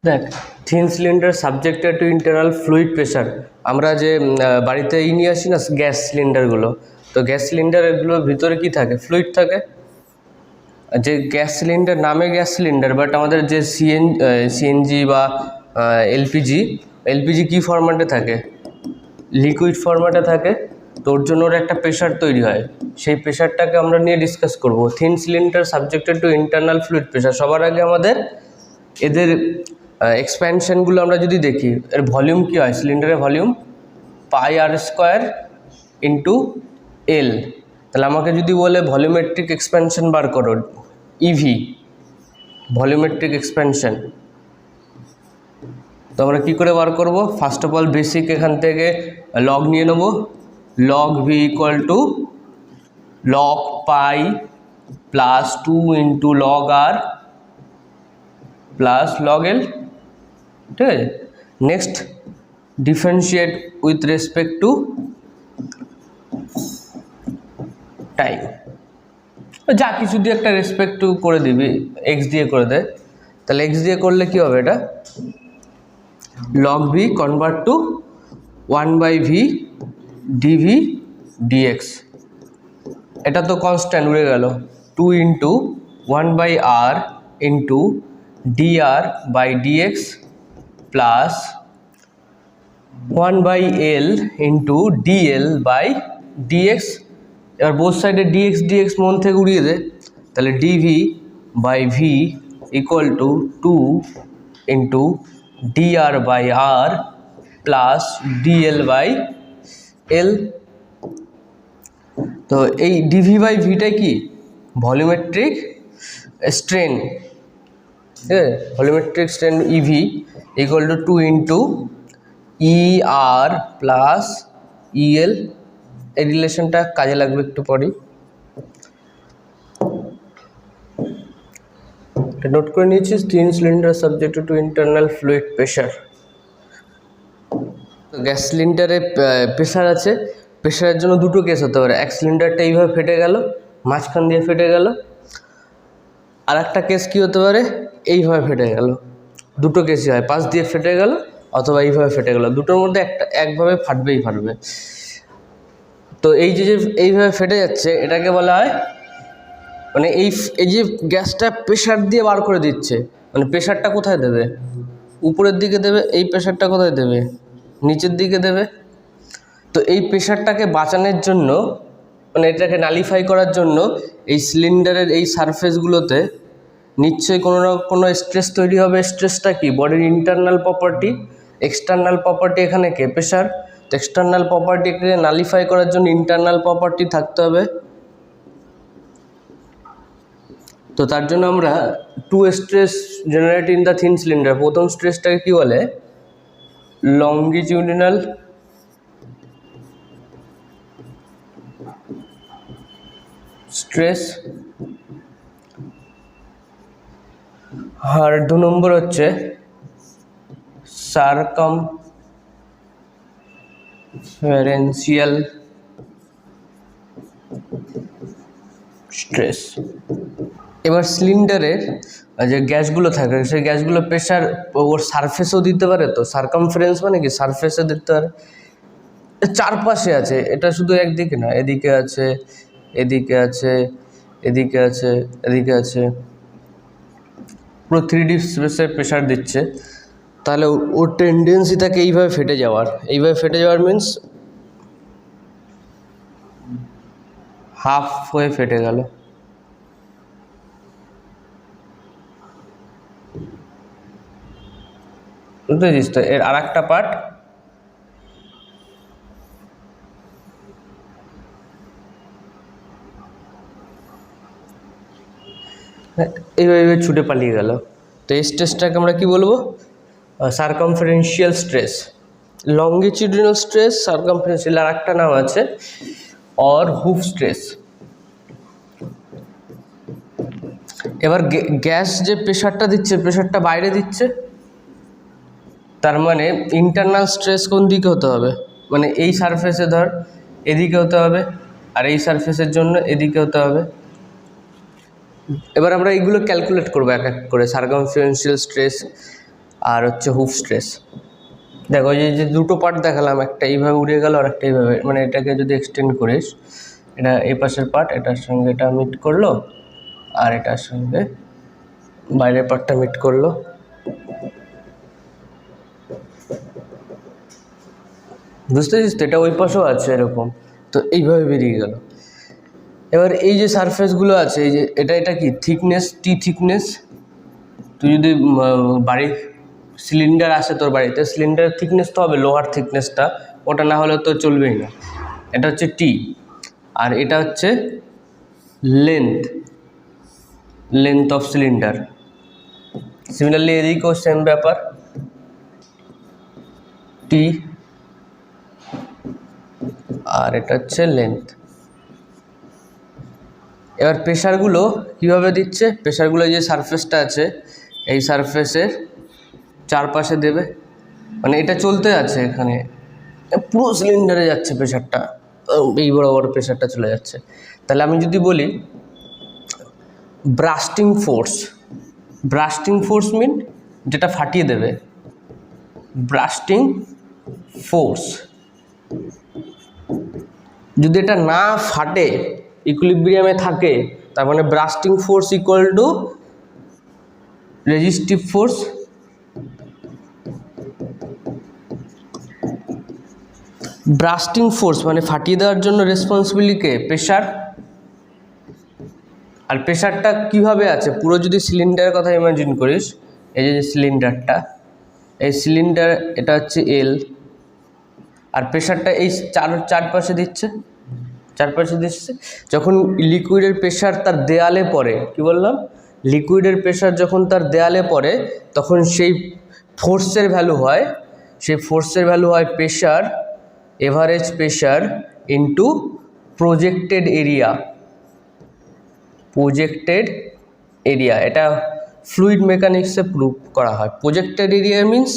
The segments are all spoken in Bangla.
দেখ, thin cylinder subjected to internal fluid pressure. আমরা যে বাড়িতে নিয়ে আসি না গ্যাস সিলিন্ডারগুলো, তো গ্যাস সিলিন্ডারগুলোর ভিতরে কি থাকে? ফ্লুইড থাকে। যে গ্যাস সিলিন্ডার নামে গ্যাস সিলিন্ডার, বাট আমাদের যে সিএনজি বা এলপিজি কি ফরম্যাটে থাকে? লিকুইড ফরম্যাটে থাকে। তো ওর জন্য ওর একটা প্রেশার তৈরি হয়, সেই প্রেশারটাকে আমরা নিয়ে ডিসকাস করব। Thin cylinder subjected to internal fluid pressure. সবার আগে আমাদের এদের এক্সপ্যানশনগুলো আমরা যদি দেখি, এর ভলিউম কী হয়? সিলিন্ডারের ভলিউম পাই আর স্কোয়ার ইন্টু এল। তাহলে আমাকে যদি বলে ভলিউমেট্রিক এক্সপ্যানশন বার করো, ইভি, ভলিউমেট্রিক এক্সপ্যানশন, তো আমরা কী করে বার করব? ফার্স্ট অফ অল বেসিক এখান থেকে লগ নিয়ে নেব। Log V equal to log pi plus 2 into log R plus log L. ঠিক আছে, next differentiate with respect to time. যা কিছু দিয়ে একটা রেসপেক্ট টু করে দিবি, এক্স দিয়ে করে দে। তাহলে এক্স দিয়ে করলে কি হবে? এটা log v convert to 1/v dv dx. এটা তো কনস্ট্যান্ট উড়ে গেল। 2 into 1/r into dr by dx plus 1/l into dl by dx. এবার বোথ সাইডে ডিএক্স মন থেকে উড়িয়ে দে। তাহলে dv by v equal to 2 into dr by r plus dl by l. তো এই ডিভি বাই ভিটা কি? Volumetric strain. ঠিক আছে, volumetric strain ev equal to 2 into E R plus E L. এই রিলেশনটা কাজে লাগবে একটু পরেই, নোট করে নিয়েছিস। Thin cylinder subjected to internal fluid pressure. Gas সিলিন্ডারে প্রেশার আছে। প্রেশারের জন্য দুটো কেস হতে পারে। এক সিলিন্ডারটা এইভাবে ফেটে গেল, মাঝখান দিয়ে ফেটে গেল। আর একটা কেস কী হতে পারে? এইভাবে ফেটে গেল। দুটো কেসই হয়, পাশ দিয়ে ফেটে গেল অথবা এইভাবে ফেটে গেল। দুটোর মধ্যে একভাবে ফাটবেই ফাটবে। তো এই যে এইভাবে ফেটে যাচ্ছে, এটাকে বলা হয়, মানে এই যে গ্যাসটা প্রেশার দিয়ে বার করে দিচ্ছে, মানে প্রেশারটা কোথায় দেবে? উপরের দিকে দেবে। এই প্রেশারটা কোথায় দেবে? নিচের দিকে দেবে। তো এই প্রেশারটাকে বাঁচানোর জন্য, মানে এটাকে নালিফাই করার জন্য এই সিলিন্ডারের এই সারফেসগুলোতে নিশ্চয়ই কোনো না কোনো স্ট্রেস তৈরি হবে। স্ট্রেসটা কি? বডির ইন্টারনাল প্রপার্টি। এক্সটার্নাল প্রপার্টি এখানে কে? প্রেশার। তো এক্সটার্নাল প্রপার্টিকে নালিফাই করার জন্য ইন্টারনাল প্রপার্টি থাকতে হবে। তো তার জন্য আমরা two stress generate in the thin cylinder. প্রথম স্ট্রেসটাকে কী বলে? Longitudinal stress. আর 2 নম্বর হচ্ছে সার্কামফারেন্সিয়াল স্ট্রেস। এবার সিলিন্ডারের যে গ্যাসগুলো থাকে, সেই গ্যাসগুলো প্রেশার ওর সারফেসেও দিতে পারে। তো সার্কামফারেন্স মানে কি? সারফেসে দিতে পারে, চারপাশে আছে। এটা শুধু একদিকে না, এদিকে আছে, এদিকে আছে, এদিকে আছে, এদিকে আছে, পুরো 3D স্পেসে প্রেশার দিচ্ছে। তাহলে ওর টেন্ডেন্সি থাকে এইভাবে ফেটে যাওয়ার। এইভাবে ফেটে যাওয়ার মিন্স হাফ হয়ে ফেটে গেল। বুঝতে পেরেছিস তো? এর আর একটা পার্ট, এইভাবে ছুটে পালিয়ে গেল। তো এই স্ট্রেসটাকে আমরা কি বলবো? সার্কামফারেন্সিয়াল স্ট্রেস। লংগিটিউডিনাল স্ট্রেস, সার্কামফারেন্সিয়াল, আর একটা নাম আছে অর হুপ স্ট্রেস। এবার গ্যাস যে প্রেশারটা দিচ্ছে, প্রেশারটা বাইরে দিচ্ছে, তার মানে ইন্টারনাল স্ট্রেস কোন দিকে হতে হবে? মানে এই সারফেসে ধর এদিকে হতে হবে, আর এই সারফেসের জন্য এদিকে হতে হবে। এবার আমরা এইগুলো ক্যালকুলেট করবো এক এক করে। সার্কামফারেন্সিয়াল স্ট্রেস আর হচ্ছে হুপ স্ট্রেস। দেখো এই যে দুটো পার্ট দেখালাম, একটা এইভাবে উড়ে গেল আর একটা এইভাবে, মানে এটাকে যদি এক্সটেন্ড করিস, এটা এই পাশের পার্ট এটার সঙ্গে এটা মিট করলো আর এটার সঙ্গে বাইরের পার্টটা মিট করলো। বুঝতে পারছিস তো? এটা ওই পাশেও আছে এরকম, তো এইভাবে বেরিয়ে গেল। এবার এই যে সারফেসগুলো আছে, এই যে এটা কি থিকনেস, টি থিকনেস। তুই যদি বাড়ির সিলিন্ডার আসে তোর বাড়িতে, সিলিন্ডারের থিকনেস তো হবে লোহার থিকনেসটা, ওটা না হলে তো চলবেই না। এটা হচ্ছে টি, আর এটা হচ্ছে লেন্থ অফ সিলিন্ডার। সিমিলারলি এদিকেও সেম ব্যাপার, টি আর এটা হচ্ছে লেন্থ। এবার প্রেশারগুলো কীভাবে দিচ্ছে? প্রেশারগুলো যে সারফেসটা আছে, এই সারফেসের চারপাশে দেবে, মানে এটা চলতে আছে এখানে, পুরো সিলিন্ডারে যাচ্ছে প্রেশারটা, এই বড় বড় প্রেশারটা চলে যাচ্ছে। তাহলে আমি যদি বলি ব্রাস্টিং ফোর্স মিন যেটা ফাটিয়ে দেবে, ব্রাস্টিং ফোর্স। যদি এটা না ফাটে, ইকুইলিব্রিয়ামে থাকে, তার মানে bursting force equal to resistive force bursting force মানে ফাটিয়ে দেওয়ার জন্য রেসপন্সিবিলিটি প্রেশার। আর প্রেশারটা কিভাবে আছে, পুরো যদি সিলিন্ডারের কথা ইমাজিন করিস, এই যে সিলিন্ডারটা, এই সিলিন্ডার এটা হচ্ছে এল, আর প্রেশারটা এই চারপাশে দিচ্ছে। যখন লিকুইডের প্রেশার তার দেয়ালে পড়ে, কি বললাম, লিকুইডের প্রেশার যখন তার দেয়ালে পড়ে, তখন সেই ফোর্সের ভ্যালু হয় pressure, average pressure into projected area. এটা ফ্লুইড মেকানিক্সে প্রুভ করা হয়। প্রজেক্টেড এরিয়া মিন্স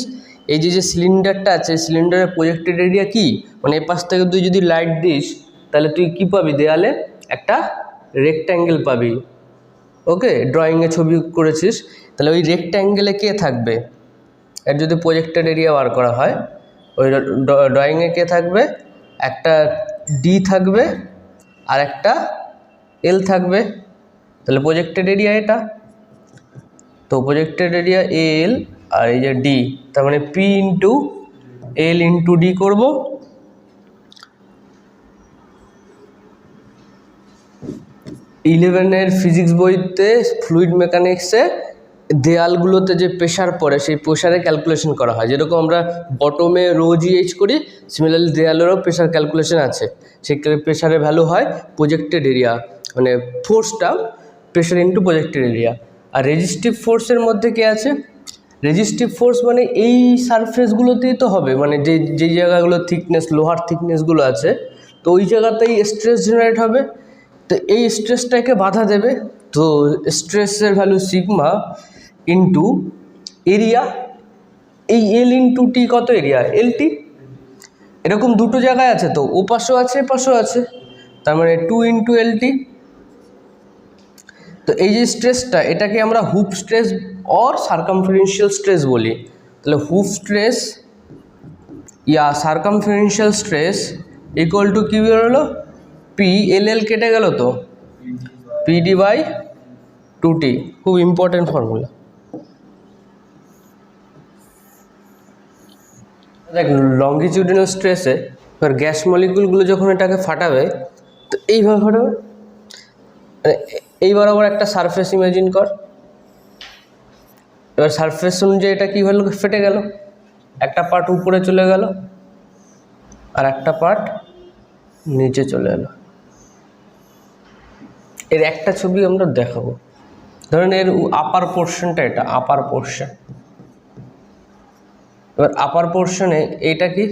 এই যে সিলিন্ডারটা আছে, সিলিন্ডারের প্রজেক্টেড এরিয়া কি, মানে এ পাশ থেকে তুই যদি লাইট দিস, তাহলে তুই কি পাবি, দেয়ালে একটা রেক্ট্যাঙ্গেল পাবি। ওকে, ড্রয়িংয়ে ছবি করেছিস, তাহলে ওই রেক্ট্যাঙ্গেলে কে থাকবে, এর যদি প্রজেক্টেড এরিয়া বার করা হয়, ওই ড্রয়িংয়ে কে থাকবে, একটা ডি থাকবে আর একটা এল থাকবে। তাহলে প্রজেক্টেড এরিয়া এটা, তো প্রজেক্টেড এরিয়া এল আর এই যে ডি, তার মানে P into L into D করবো। ইলেভেনের ফিজিক্স বইতে ফ্লুইড মেকানিক্সে দেয়ালগুলোতে যে প্রেশার পড়ে, সেই প্রেশারে ক্যালকুলেশন করা হয়। যেরকম আমরা বটমে রো জিএইচ করি, সিমিলারলি দেয়ালেরও প্রেশার ক্যালকুলেশন আছে। সেই প্রেশারের ভ্যালু হয় প্রজেক্টেড এরিয়া, মানে ফোর্সটা প্রেশার ইন্টু প্রজেক্টেড এরিয়া। আর রেজিস্টিভ ফোর্সের মধ্যে কে আছে, রেজিস্টিভ ফোর্স মানে এই সারফেসগুলোতেই তো হবে, মানে যে জায়গাগুলো থিকনেস, লোহার থিকনেসগুলো আছে, তো ওই জায়গাতেই স্ট্রেস জেনারেট হবে। তো এই স্ট্রেসটাকে বাধা দেবে, তো স্ট্রেসের ভ্যালু সিগমা ইন্টু এরিয়া, এই এল ইন্টু টি কত, এরিয়া এল টি। এরকম দুটো জায়গায় আছে, তো ও পাশেও আছে এ পাশেও আছে, তার মানে 2 ইন্টু এল টি। তো এই যে স্ট্রেসটা, এটাকে আমরা hoop stress or circumferential stress বলি। তাহলে হুপ স্ট্রেস ইয়া সার্কামফারেন্সিয়াল স্ট্রেস ইকুয়াল টু কী বেরোলো, পি এল কেটে গেল, তো পিডি বাই 2টি। খুব ইম্পর্টেন্ট ফর্মুলা। দেখ, লঙ্গিটিউডিনাল স্ট্রেসে এবার গ্যাস মলিকুলগুলো যখন এটাকে ফাটাবে, তো এইভাবে ফাটাবে, এই বরাবর একটা সারফেস ইমাজিন কর। এবার সারফেস অনুযায়ী এটা কী হলো, ফেটে গেল, একটা পার্ট উপরে চলে গেল আর একটা পার্ট নিচে চলে এলো। এর একটা ছবি আমরা দেখাবো। ধরেন এর আপার পোর্শনটা, এটা আপার পোর্শন। এবার আপার পোর্শনে এইটা কি,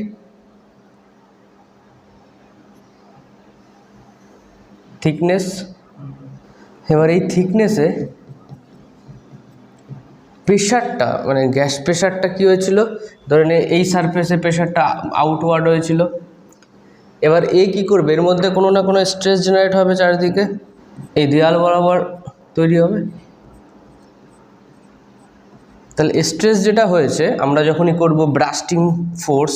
থিকনেস। এবার এই থিকনেসে প্রেশারটা, মানে গ্যাস প্রেশারটা কি হয়েছিল, ধরেন এই সারফেসে প্রেশারটা আউটওয়ার্ড হয়েছিল। এবার এ কি করবে, এর মধ্যে কোনো না কোনো স্ট্রেস জেনারেট হবে চারিদিকে, এই দেয়াল বরাবর তৈরি হবে। তাহলে স্ট্রেস যেটা হয়েছে আমরা যখনই করব bursting force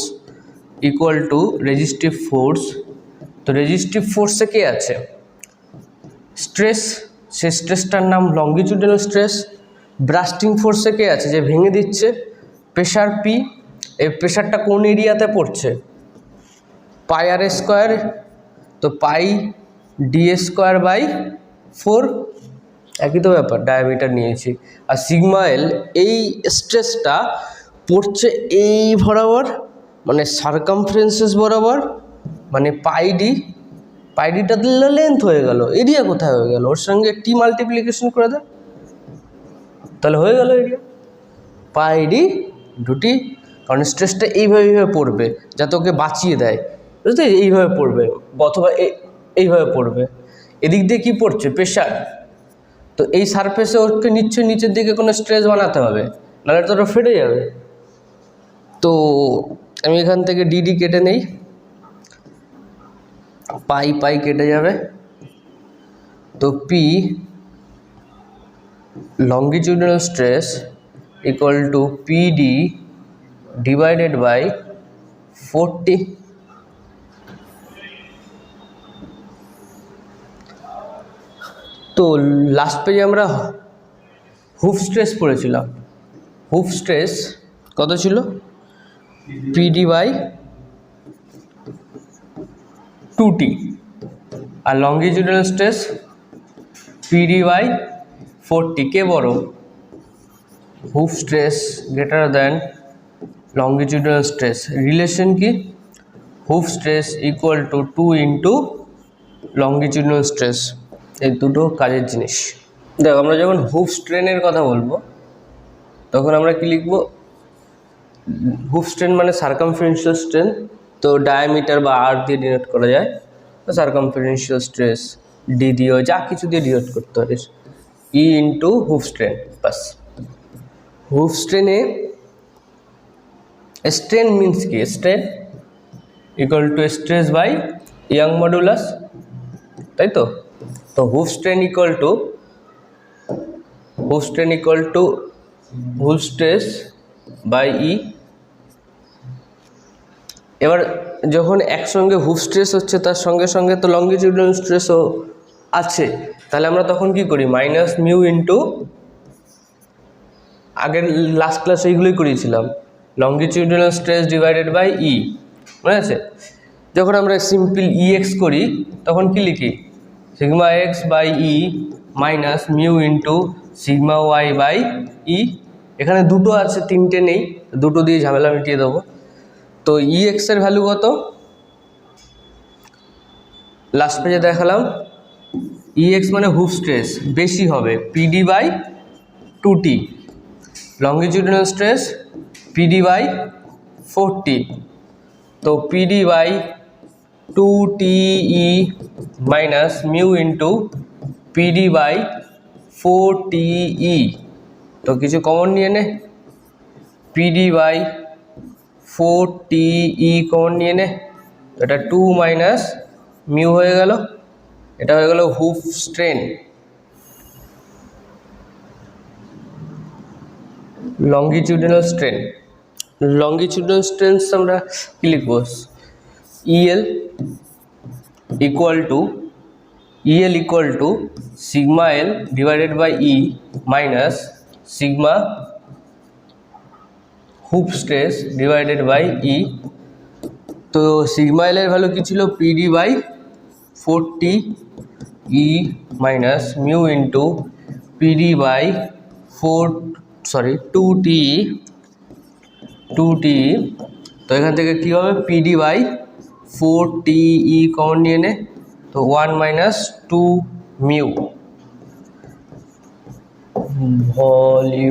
equal to resistive force, তো রেজিস্টিভ ফোর্সে কে আছে? স্ট্রেস, সে স্ট্রেসটার নাম লঙ্গিটিউডিনাল স্ট্রেস। ব্রাস্টিং ফোর্সে কে আছে? যে ভেঙে দিচ্ছে, প্রেশার পি। এই প্রেশারটা কোন এরিয়াতে পড়ছে? পাই আর স্কোয়ার, তো পাই ডি স্কোয়ার বাই 4, একই তো ব্যাপার, ডায়ামিটার নিয়েছি। আর সিগমা এল, এই স্ট্রেসটা পড়ছে এই বরাবর, মানে সার্কামফারেন্সেস বরাবর, মানে পাইডিটা দিলে লেন্থ হয়ে গেল, এরিয়া কোথায় হয়ে গেল? ওর সঙ্গে টি মাল্টিপ্লিকেশন করে দেয়, তাহলে হয়ে গেল এরিয়া পাইডি দুটি। কারণ স্ট্রেসটা এইভাবে পড়বে যাতে ওকে বাঁচিয়ে দেয়, বুঝতে? এইভাবে পড়বে অথবা এইভাবে পড়বে। এদিক দিয়ে কী পড়ছে? প্রেশার। তো এই সারফেসে ওকে নিশ্চয়ই নিচের দিকে কোনো স্ট্রেস বানাতে হবে, নাহলে তো ওটা ফেটে যাবে। তো আমি এখান থেকে ডিডি কেটে নেই, পাই কেটে যাবে, তো P longitudinal stress equal to PD divided by 40. তো লাস্ট পেজে আমরা হুপ স্ট্রেস পড়েছিলাম। হুপ স্ট্রেস কত ছিল? PD বাই 2T, আর লঙ্গিটিউডিনাল স্ট্রেস PD বাই 40। কে বড়? Hoop stress greater than longitudinal stress. Relation কি? Hoop stress equal to 2 into longitudinal stress. এই দুটো কাজের জিনিস। দেখো, আমরা যখন হুপ স্ট্রেনের কথা বলবো তখন আমরা কি লিখবো? হুপ স্ট্রেন মানে সার্কামফারেন্সিয়াল স্ট্রেন, তো ডায়ামিটার বা আর দিয়ে ডিনোট করা যায়, তো সার্কামফারেন্সিয়াল স্ট্রেস ডি দিয়েও যা কিছু দিয়ে ডিনোট করতে পারিস, ই ইন্টু হুপ স্ট্রেন, বাস। হুপ স্ট্রেনে স্ট্রেন মিন্স কি? Strain equal to stress by Young modulus, তাই তো? তো hoop strain equal to hoop stress by E. এবার যখন একসঙ্গে হুপ স্ট্রেস হচ্ছে তার সঙ্গে সঙ্গে তো লঙ্গিটিউডিনাল স্ট্রেসও আছে, তাহলে আমরা তখন কি করি? মাইনাস মিউ ইন্টু, আগের লাস্ট ক্লাসে এইগুলোই করিয়েছিলাম, লঙ্গিটিউডিনাল স্ট্রেস ডিভাইডেড বাই ই, মনে আছে? যখন আমরা সিম্পল EX করি তখন কি লিখি? Sigma X by E minus mu into sigma Y by E. এখানে দুটো আছে, তিনটে নেই, দুটো দিয়ে ঝামেলা মিটিয়ে দেবো। তো EX এর ভ্যালু কত? লাস্ট পেজে দেখালাম, EX মানে হুপ স্ট্রেস বেশি হবে, PD by 2T। Longitudinal stress PD by 40, তো PD by 2TE minus mu into PD by 4TE। তো কিছু কমন নিয়ে নে, PD বাই 4TE কমন নিয়ে নে, এটা 2 মাইনাস মিউ হয়ে গেল, এটা হয়ে গেল hoop strain. Longitudinal strain, longitudinal strain আমরা কি লিখবো? EL equal to sigma L divided by E minus sigma hoop stress divided by E. তো সিগমা এল এর ভ্যালু কী ছিল? PD by 40E minus mu into PD by 2TE। তো এখান থেকে কী হবে? PD বাই 4TE কমন নিয়ে নে, তো 1 মাইনাস 2 মিউ।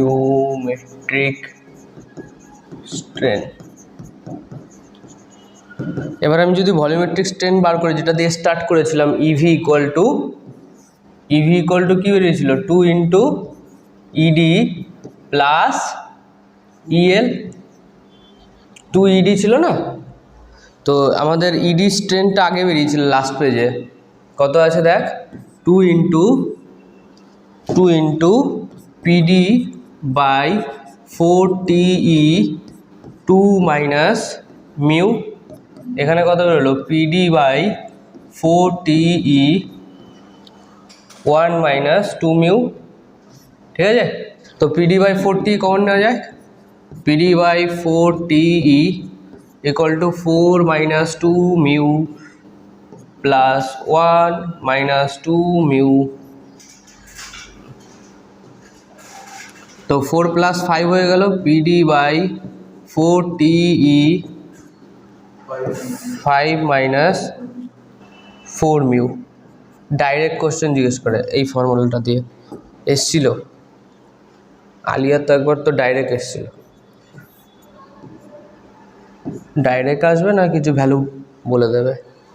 Volumetric strain. এবার আমি যদি ভলিউমেট্রিক স্ট্রেন বার করি, যেটা দিয়ে স্টার্ট করেছিলাম, EV ইকুয়াল টু কী বেরিয়েছিল? 2 into ED plus EL। 2 ED ছিল না? তো আমাদের ED স্ট্রেনটা আগে বেরিয়েছিল লাস্ট পেজে, কত আছে দেখ? 2 into PD by 4TE 2 minus mu, এখানে কত বেরোলো PD by 4TE 1 minus 2 mu, ঠিক আছে। তো PD বাই 4TE কমন নেওয়া যায়, PD by 4TE equal to 4 minus 2 mu plus 1 minus 2 mu. তো 4 প্লাস 5 হয়ে গেল PD by 4TE 5 minus 4 mu. Direct question জিজ্ঞেস করে এই ফর্মুলাটা দিয়ে এসছিল, আলিয়ার তো একবার তো ডাইরেক্ট এসছিল। ডাইরেক্ট আসবে না কিছু ভ্যালু বলে দেবে।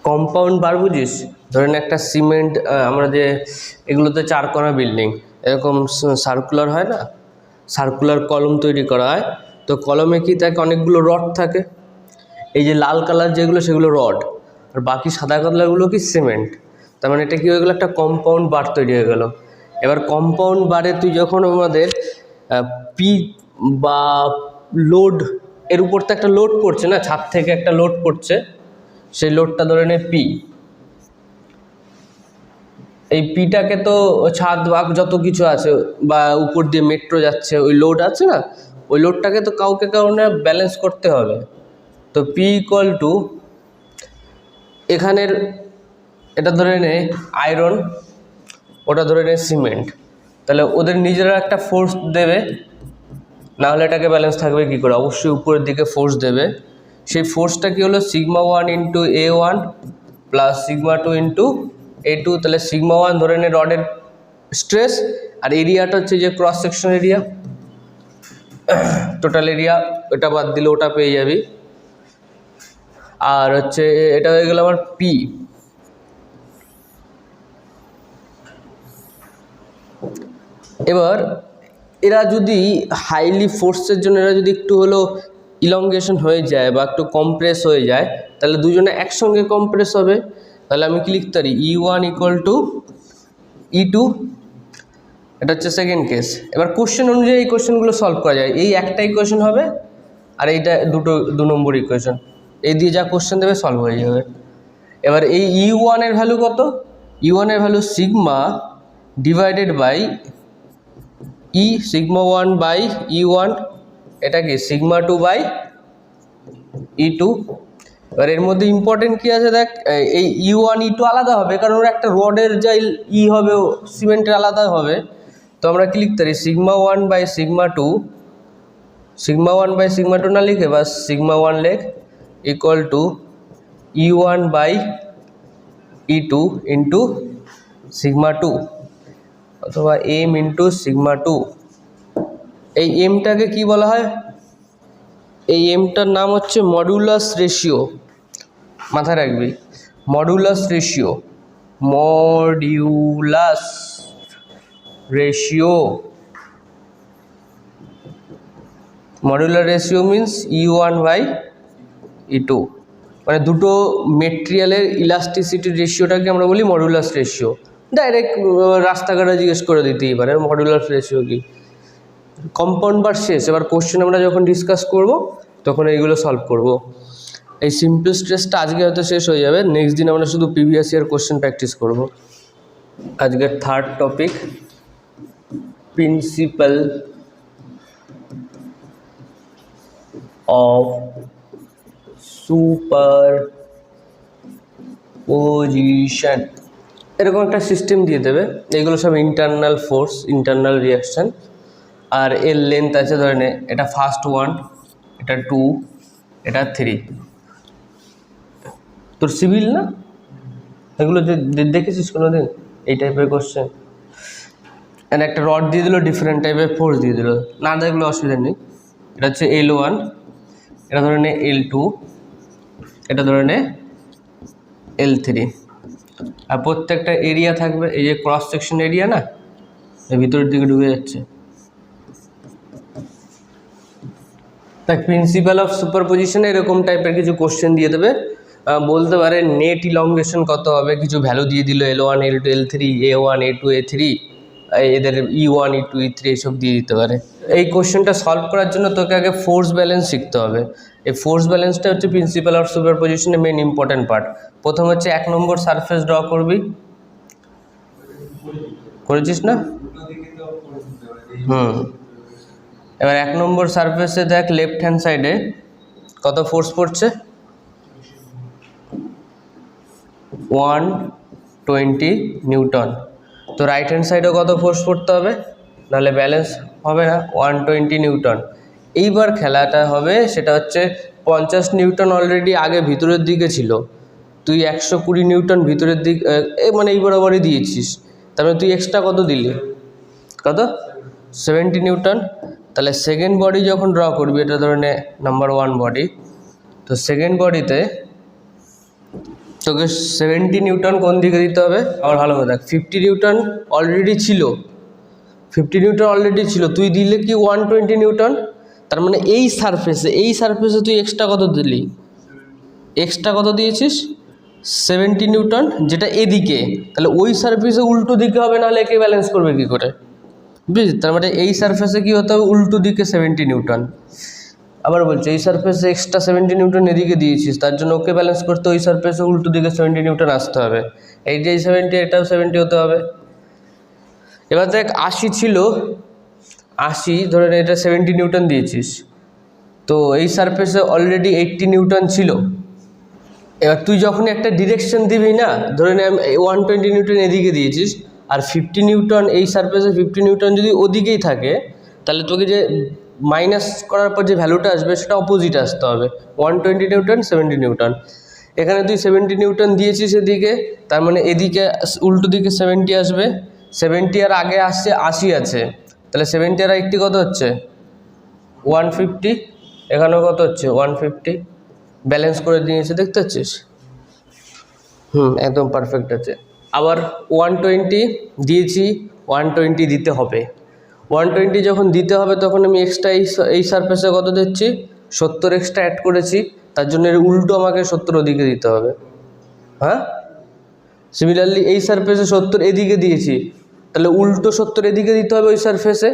কম্পাউন্ড বার বুঝিস, ধরেন একটা সিমেন্ট, আমরা যে এগুলোতে 4 কোণা বিল্ডিং এরকম সার্কুলার হয় না, সার্কুলার কলম তৈরি করা হয়। তো কলমে কি থাকে, অনেকগুলো রড থাকে। এই যে লাল কালার যেগুলো সেগুলো রড, আর বাকি সাদা কালারগুলো কি সিমেন্ট। তার মানে এটা কী হয়ে গেলো, একটা কম্পাউন্ড বার তৈরি হয়ে গেল। এবার কম্পাউন্ড বারে তুই যখন আমাদের পি বা লোড, এর উপর তো একটা লোড পড়ছে না, ছাদ থেকে একটা লোড পড়ছে, সেই লোডটা ধরে নে পি। এই পিটাকে তো ছাদ বা যত কিছু আছে বা উপর দিয়ে মেট্রো যাচ্ছে, ওই লোড আছে না, ওই লোডটাকে তো কাউকে কারণে ব্যালেন্স করতে হবে। তো পি ইকুয়াল টু, এখানের এটা ধরে নে আয়রন, ওটা ধরে নে সিমেন্ট, তাহলে ওদের নিজেরা একটা ফোর্স দেবে, না হলে এটাকে ব্যালেন্স থাকবে কী করে, অবশ্যই উপরের দিকে ফোর্স দেবে। সেই ফোর্সটা কি হলো sigma 1 into A1 plus sigma 2 into A2। তাহলে সিগমা 1 ধরে নে রডের স্ট্রেস, আর এরিয়াটা হচ্ছে যে cross section area, total area, ওটা বাদ দিলে ওটা পেয়ে যাবি। আর হচ্ছে এটা হয়ে গেল আমার পি। এবার এরা যদি হাইলি ফোর্সের জন্য এরা যদি একটু হলো ইলংগেশন হয়ে যায় বা একটু কম্প্রেস হয়ে যায়, তাহলে দুজনে একসঙ্গে কম্প্রেস হবে। তাহলে আমি কি লিখতে পারি, E1 ইকুয়াল টু E2, এটা হচ্ছে সেকেন্ড কেস। এবার কোশ্চেন অনুযায়ী এই কোশ্চেনগুলো সলভ করা যায়। এই একটা ইকুয়েশন হবে আর এইটা 2 নম্বর ইকুয়েশন, এই দিয়ে যা কোশ্চেন দেবে সলভ হয়ে যাবে। এবার এই E1 এর ভ্যালু কত, E1 এর value sigma divided by e, sigma 1 by E1, এটা কি সিগমা 2 বাই E2। এবার এর মধ্যে ইম্পর্টেন্ট কী আছে দেখ, এই E1 E2 আলাদা হবে, কারণ ওর একটা রডের যাই ই হবে, সিমেন্টের আলাদা হবে। তো আমরা কি লিখতে পারি, sigma 1 by sigma 2, sigma 1 by sigma 2 না লিখে বা সিগমা 1 লেখ, equal to E1 by E2 into sigma 2 অথবা এম ইন্টু সিগমা 2। এই এমটাকে কি বলা হয়, এই এমটার নাম হচ্ছে মডুলাস রেশিও, মাথায় রাখবি, modulus ratio, modulus ratio. Modular ratio means E1 by E2, মানে দুটো মেটেরিয়ালের ইলাস্টিসিটি রেশিওটাকে আমরা বলি মডুলাস রেশিও। ডাইরেক্ট রাস্তাঘাটে জিজ্ঞেস করে দিতেই পারে মডুলাস রেশিও কি। কম্পাউন্ড বার শেষ, এবার কোশ্চেন আমরা যখন ডিসকাস করব তখন এইগুলো সলভ করব। এই সিম্পল স্ট্রেসটা আজকে হয়তো শেষ হয়ে যাবে, নেক্সট দিন আমরা শুধু প্রিভিয়াস ইয়ার কোশ্চেন প্র্যাকটিস করব। আজকের third topic, principal of superposition. এরকম একটা সিস্টেম দিয়ে দেবে, এগুলো সব ইন্টারনাল ফোর্স, ইন্টারনাল রিয়াকশান, আর এর লেন্থ আছে ধরে নে, এটা ফার্স্ট 1, এটা 2, এটা 3। তোর সিভিল না, এগুলো দেখেছিস কোনো দিন এই টাইপের কোশ্চেন। এখানে একটা রড দিয়ে দিল, ডিফারেন্ট টাইপের ফোর্স দিয়ে দিল, না দেখলে অসুবিধা নেই। এটা হচ্ছে L1, এটা ধরে নে L2, এটা ধরে নে L3, আর প্রত্যেকটা এরিয়া থাকবে, এই যে ক্রস সেকশন এরিয়া না, এই ভিতরের দিকে ঢুকে যাচ্ছে। তাই প্রিন্সিপাল অফ সুপারপোজিশনে এরকম টাইপের কিছু কোশ্চেন দিয়ে দেবে, বলতে পারে নেট ইলংগেশন কত হবে, কিছু ভ্যালু দিয়ে দিল, L1 L2 L3 A1 A2 A3, এদের E1 E2 E3 এইসব দিয়ে দিতে পারে। এই কোশ্চেনটা সলভ করার জন্য তোকে আগে ফোর্স ব্যালেন্স শিখতে হবে। এই ফোর্স ব্যালেন্সটা হচ্ছে প্রিন্সিপাল অফ সুপারপজিশনের মেন ইম্পর্টেন্ট পার্ট। প্রথম হচ্ছে 1 নম্বর সারফেস ড্র করবি, করেছিস না? এবার 1 নম্বর সারফেসে দেখ লেফট হ্যান্ড সাইডে কত ফোর্স পড়ছে, 120 নিউটন। তো রাইট হ্যান্ড সাইডে কত ফোর্স পড়তে হবে, নাহলে ব্যালেন্স হবে না, 120 নিউটন। এইবার খেলাটা হবে সেটা হচ্ছে 50 নিউটন অলরেডি আগে ভিতরের দিকে ছিল, তুই 120 নিউটন ভিতরের দিক মানে এই বরাবরই দিয়েছিস, তারপরে তুই এক্সট্রা কত দিলি, কত 70 নিউটন। তাহলে সেকেন্ড বডি যখন ড্র করবি, এটা ধরে নে নাম্বার 1 বডি, তো সেকেন্ড বডিতে তোকে 70 নিউটন কোন দিকে দিতে হবে, আবার ভালো করে দেখ, 50 নিউটন অলরেডি ছিল, 50 নিউটন অলরেডি ছিল, তুই দিলে কি 120 নিউটন। তার মানে এই সারফেসে তুই এক্সট্রা কত দিলি, এক্সট্রা কত দিয়েছিস 70 নিউটন, যেটা এদিকে, তাহলে ওই সারফেসে উল্টো দিকে হবে, নাহলে একে ব্যালেন্স করবে কী করে, বুঝলি? তার মানে এই সারফেসে কী হতে হবে, উল্টো দিকে 70 নিউটন। আবার বলছে এই সারফেসে এক্সট্রা 70 নিউটন এদিকে দিয়েছিস, তার জন্য ওকে ব্যালেন্স করতে ওই সারফেসে উল্টো দিকে 70 নিউটন আসতে হবে, এই যে 70 এটাও 70 হতে হবে। এবার দেখ 80 ছিল, 80 ধরে এটা 70 নিউটন দিয়েছিস, তো এই সারফেসে অলরেডি 80 নিউটন ছিল। এবার তুই যখন একটা ডিরেকশন দিবি না, ধরে নে 120 নিউটন এদিকে দিয়েছিস, আর 50 নিউটন এই সারফেসে 50 নিউটন যদি ওদিকেই থাকে, তাহলে তোকে যে মাইনাস করার পর যে ভ্যালুটা আসবে সেটা অপোজিট আসতে হবে, 120 নিউটন 70 নিউটন। এখানে তুই 70 নিউটন দিয়েছিস এদিকে, তার মানে এদিকে উল্টো দিকে 70 আসবে, 70 আর আগে আসছে 80 আছে, তাহলে 70 আর 80 কত হচ্ছে 150, এখানেও কত হচ্ছে 150, ব্যালেন্স করে দিয়েছে, দেখতে পাচ্ছিস? একদম পারফেক্ট আছে। আবার 120 দিয়েছি, 120 দিতে হবে, 120 যখন দিতে হবে তখন আমি এক্সট্রা এই সারফেসে কত দিচ্ছি 70 এক্সট্রা অ্যাড করেছি, তার জন্য এর উল্টো আমাকে 70 ওদিকে দিতে হবে। হ্যাঁ, সিমিলারলি এই সারফেসে 70 এদিকে দিয়েছি, তাহলে উল্টো 70 এদিকে দিতে হবে ওই সারফেসে,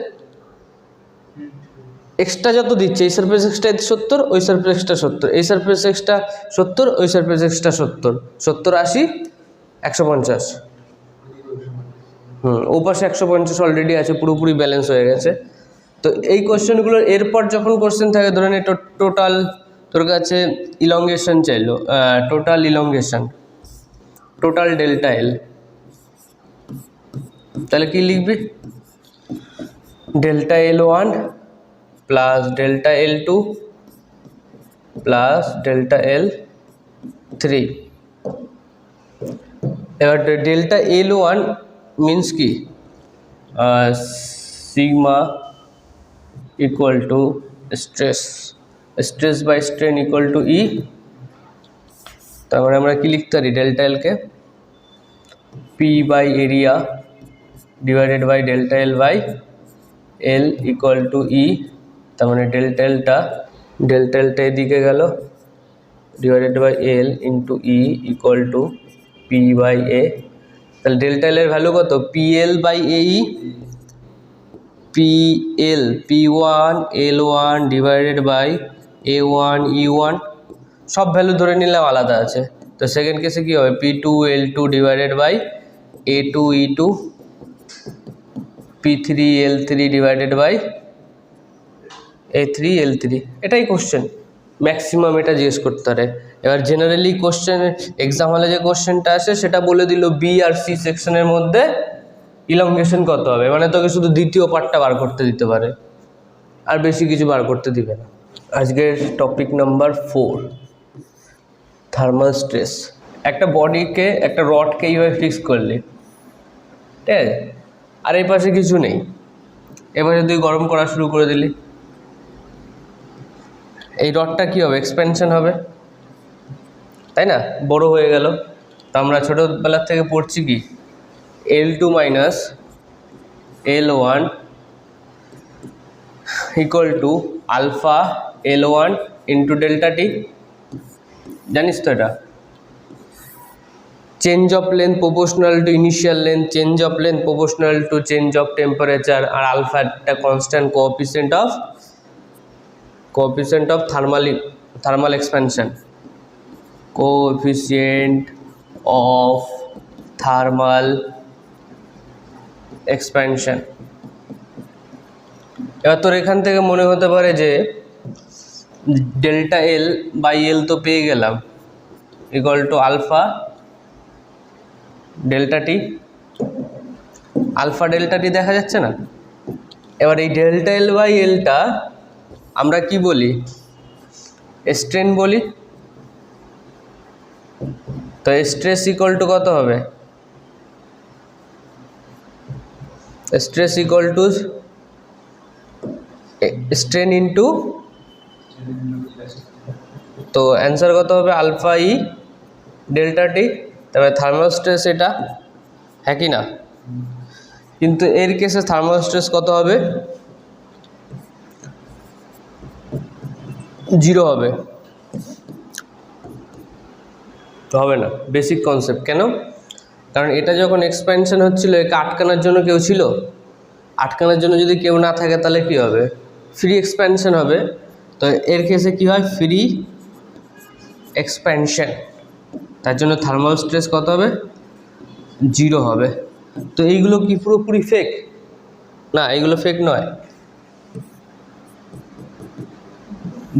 এক্সট্রা যত দিচ্ছে এই সারফেস এক্সট্রা 70, ওই সারফেস এক্সট্রা 70, এই সারফেস এক্সট্রা 70, ওই সারফেস এক্সট্রা 70, 70 80 150। ও পাশে 150 অলরেডি আছে, পুরোপুরি ব্যালেন্স হয়ে গেছে। তো এই কোশ্চেনগুলোর এরপর যখন কোশ্চেন থাকে, ধরে নে টোটাল তোর কাছে ইলংগেশন চাইলো, total elongation, total delta L, তাহলে কি লিখবি, delta L1 plus delta L2 plus delta L3। এবার ডেল্টা L1 মিন্স কি, sigma equal to stress by strain equal to E. তার মানে আমরা কি লিখতে পারি, ডেল্টা এলকে P by area divided by delta L by L equal to E. তার মানে ডেল্টা এলটা এদিকে গেল, divided by L into E equal to P by এ। তাহলে ডেল্টা এল এর ভ্যালু কত, পিএল বাই এই, PL P1 L1 divided by A1 E1, সব ভ্যালু ধরে নিলাম আলাদা আছে। তো সেকেন্ড কেসে কী হবে, P2 L2 divided by A2 E2, P3 L3 divided by A3 L3। এটাই কোশ্চেন, ম্যাক্সিমাম এটা জিজ্ঞেস করতে পারে। এবার জেনারেলি কোশ্চেন এক্সাম হলে যে কোশ্চেনটা আসে সেটা বলে দিল বি আর সি সেকশনের মধ্যে ইলংগেশন কত হবে, মানে তোকে শুধু দ্বিতীয় পার্টটা বার করতে দিতে পারে, আর বেশি কিছু বার করতে দিবে না। আজকের টপিক নাম্বার 4, থার্মাল স্ট্রেস। একটা বডিকে, একটা রডকে এইভাবে ফিক্স করলি, ঠিক আছে, আর এই পাশে কিছু নেই, এবারে তুই গরম করা শুরু করে দিলি, এই রডটা কী হবে, এক্সপেনশন হবে, তাই না, বড় হয়ে গেল। তো আমরা ছোটোবেলার থেকে পড়ছি কি, L2 minus L1 equal to alpha L1 into delta T, জানিস তো এটা, change of length proportional to initial length, change of length proportional to change of temperature, আর আলফা একটা constant coefficient of thermal expansion, coefficient of thermal expansion. এবার তোর এখান থেকে মনে হতে পারে যে ডেল্টা এল বাই এল তো পেয়ে গেলাম equal to alpha delta T, alpha delta T দেখা যাচ্ছে না। এবার এই ডেল্টা এল বাই এলটা আমরা কি বলি, স্ট্রেন বলি। তো স্ট্রেস ইকুয়াল টু কত হবে, stress equal two strain into, তো অ্যান্সার কত হবে আলফা ই ডেল্টা টি। তবে থার্মাল স্ট্রেস এটা, হ্যাঁ কি না? কিন্তু এর কেসে থার্মাল স্ট্রেস কত হবে, 0 হবে, তো হবে না। বেসিক কনসেপ্ট কেন, কারণ এটা যখন এক্সপ্যানশন হচ্ছিল একে আটকানোর জন্য কেউ ছিল, আটকানোর জন্য যদি কেউ না থাকে তাহলে কি হবে, ফ্রি এক্সপ্যানশন হবে। তো এর কেসে কি হয়, ফ্রি এক্সপ্যানশন, তার জন্য থার্মাল স্ট্রেস কত হবে, 0 হবে। তো এইগুলো কি পুরোপুরি ফেক না, এইগুলো ফেক নয়।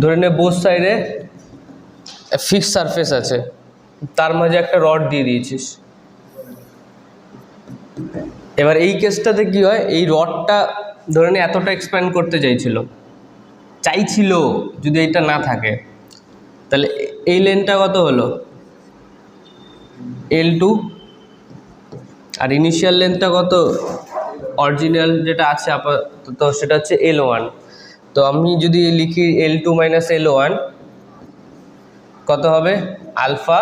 ধরে নে বোথ সাইডে ফিক্স সারফেস আছে, তার মাঝে একটা রড দিয়ে দিয়েছিস। এবার এই কেসটাতে কি হয়, এই রডটা ধরে নে এতটা এক্সপ্যান্ড করতে চাইছিল যদি এটা না থাকে, তাহলে এই লেনটা কত হলো L2, আর ইনিশিয়াল লেন্থটা কত, অরিজিনাল যেটা আছে আপাতত সেটা হচ্ছে L1। তো আমি যদি লিখি L2 মাইনাস L1 কত হবে, আলফা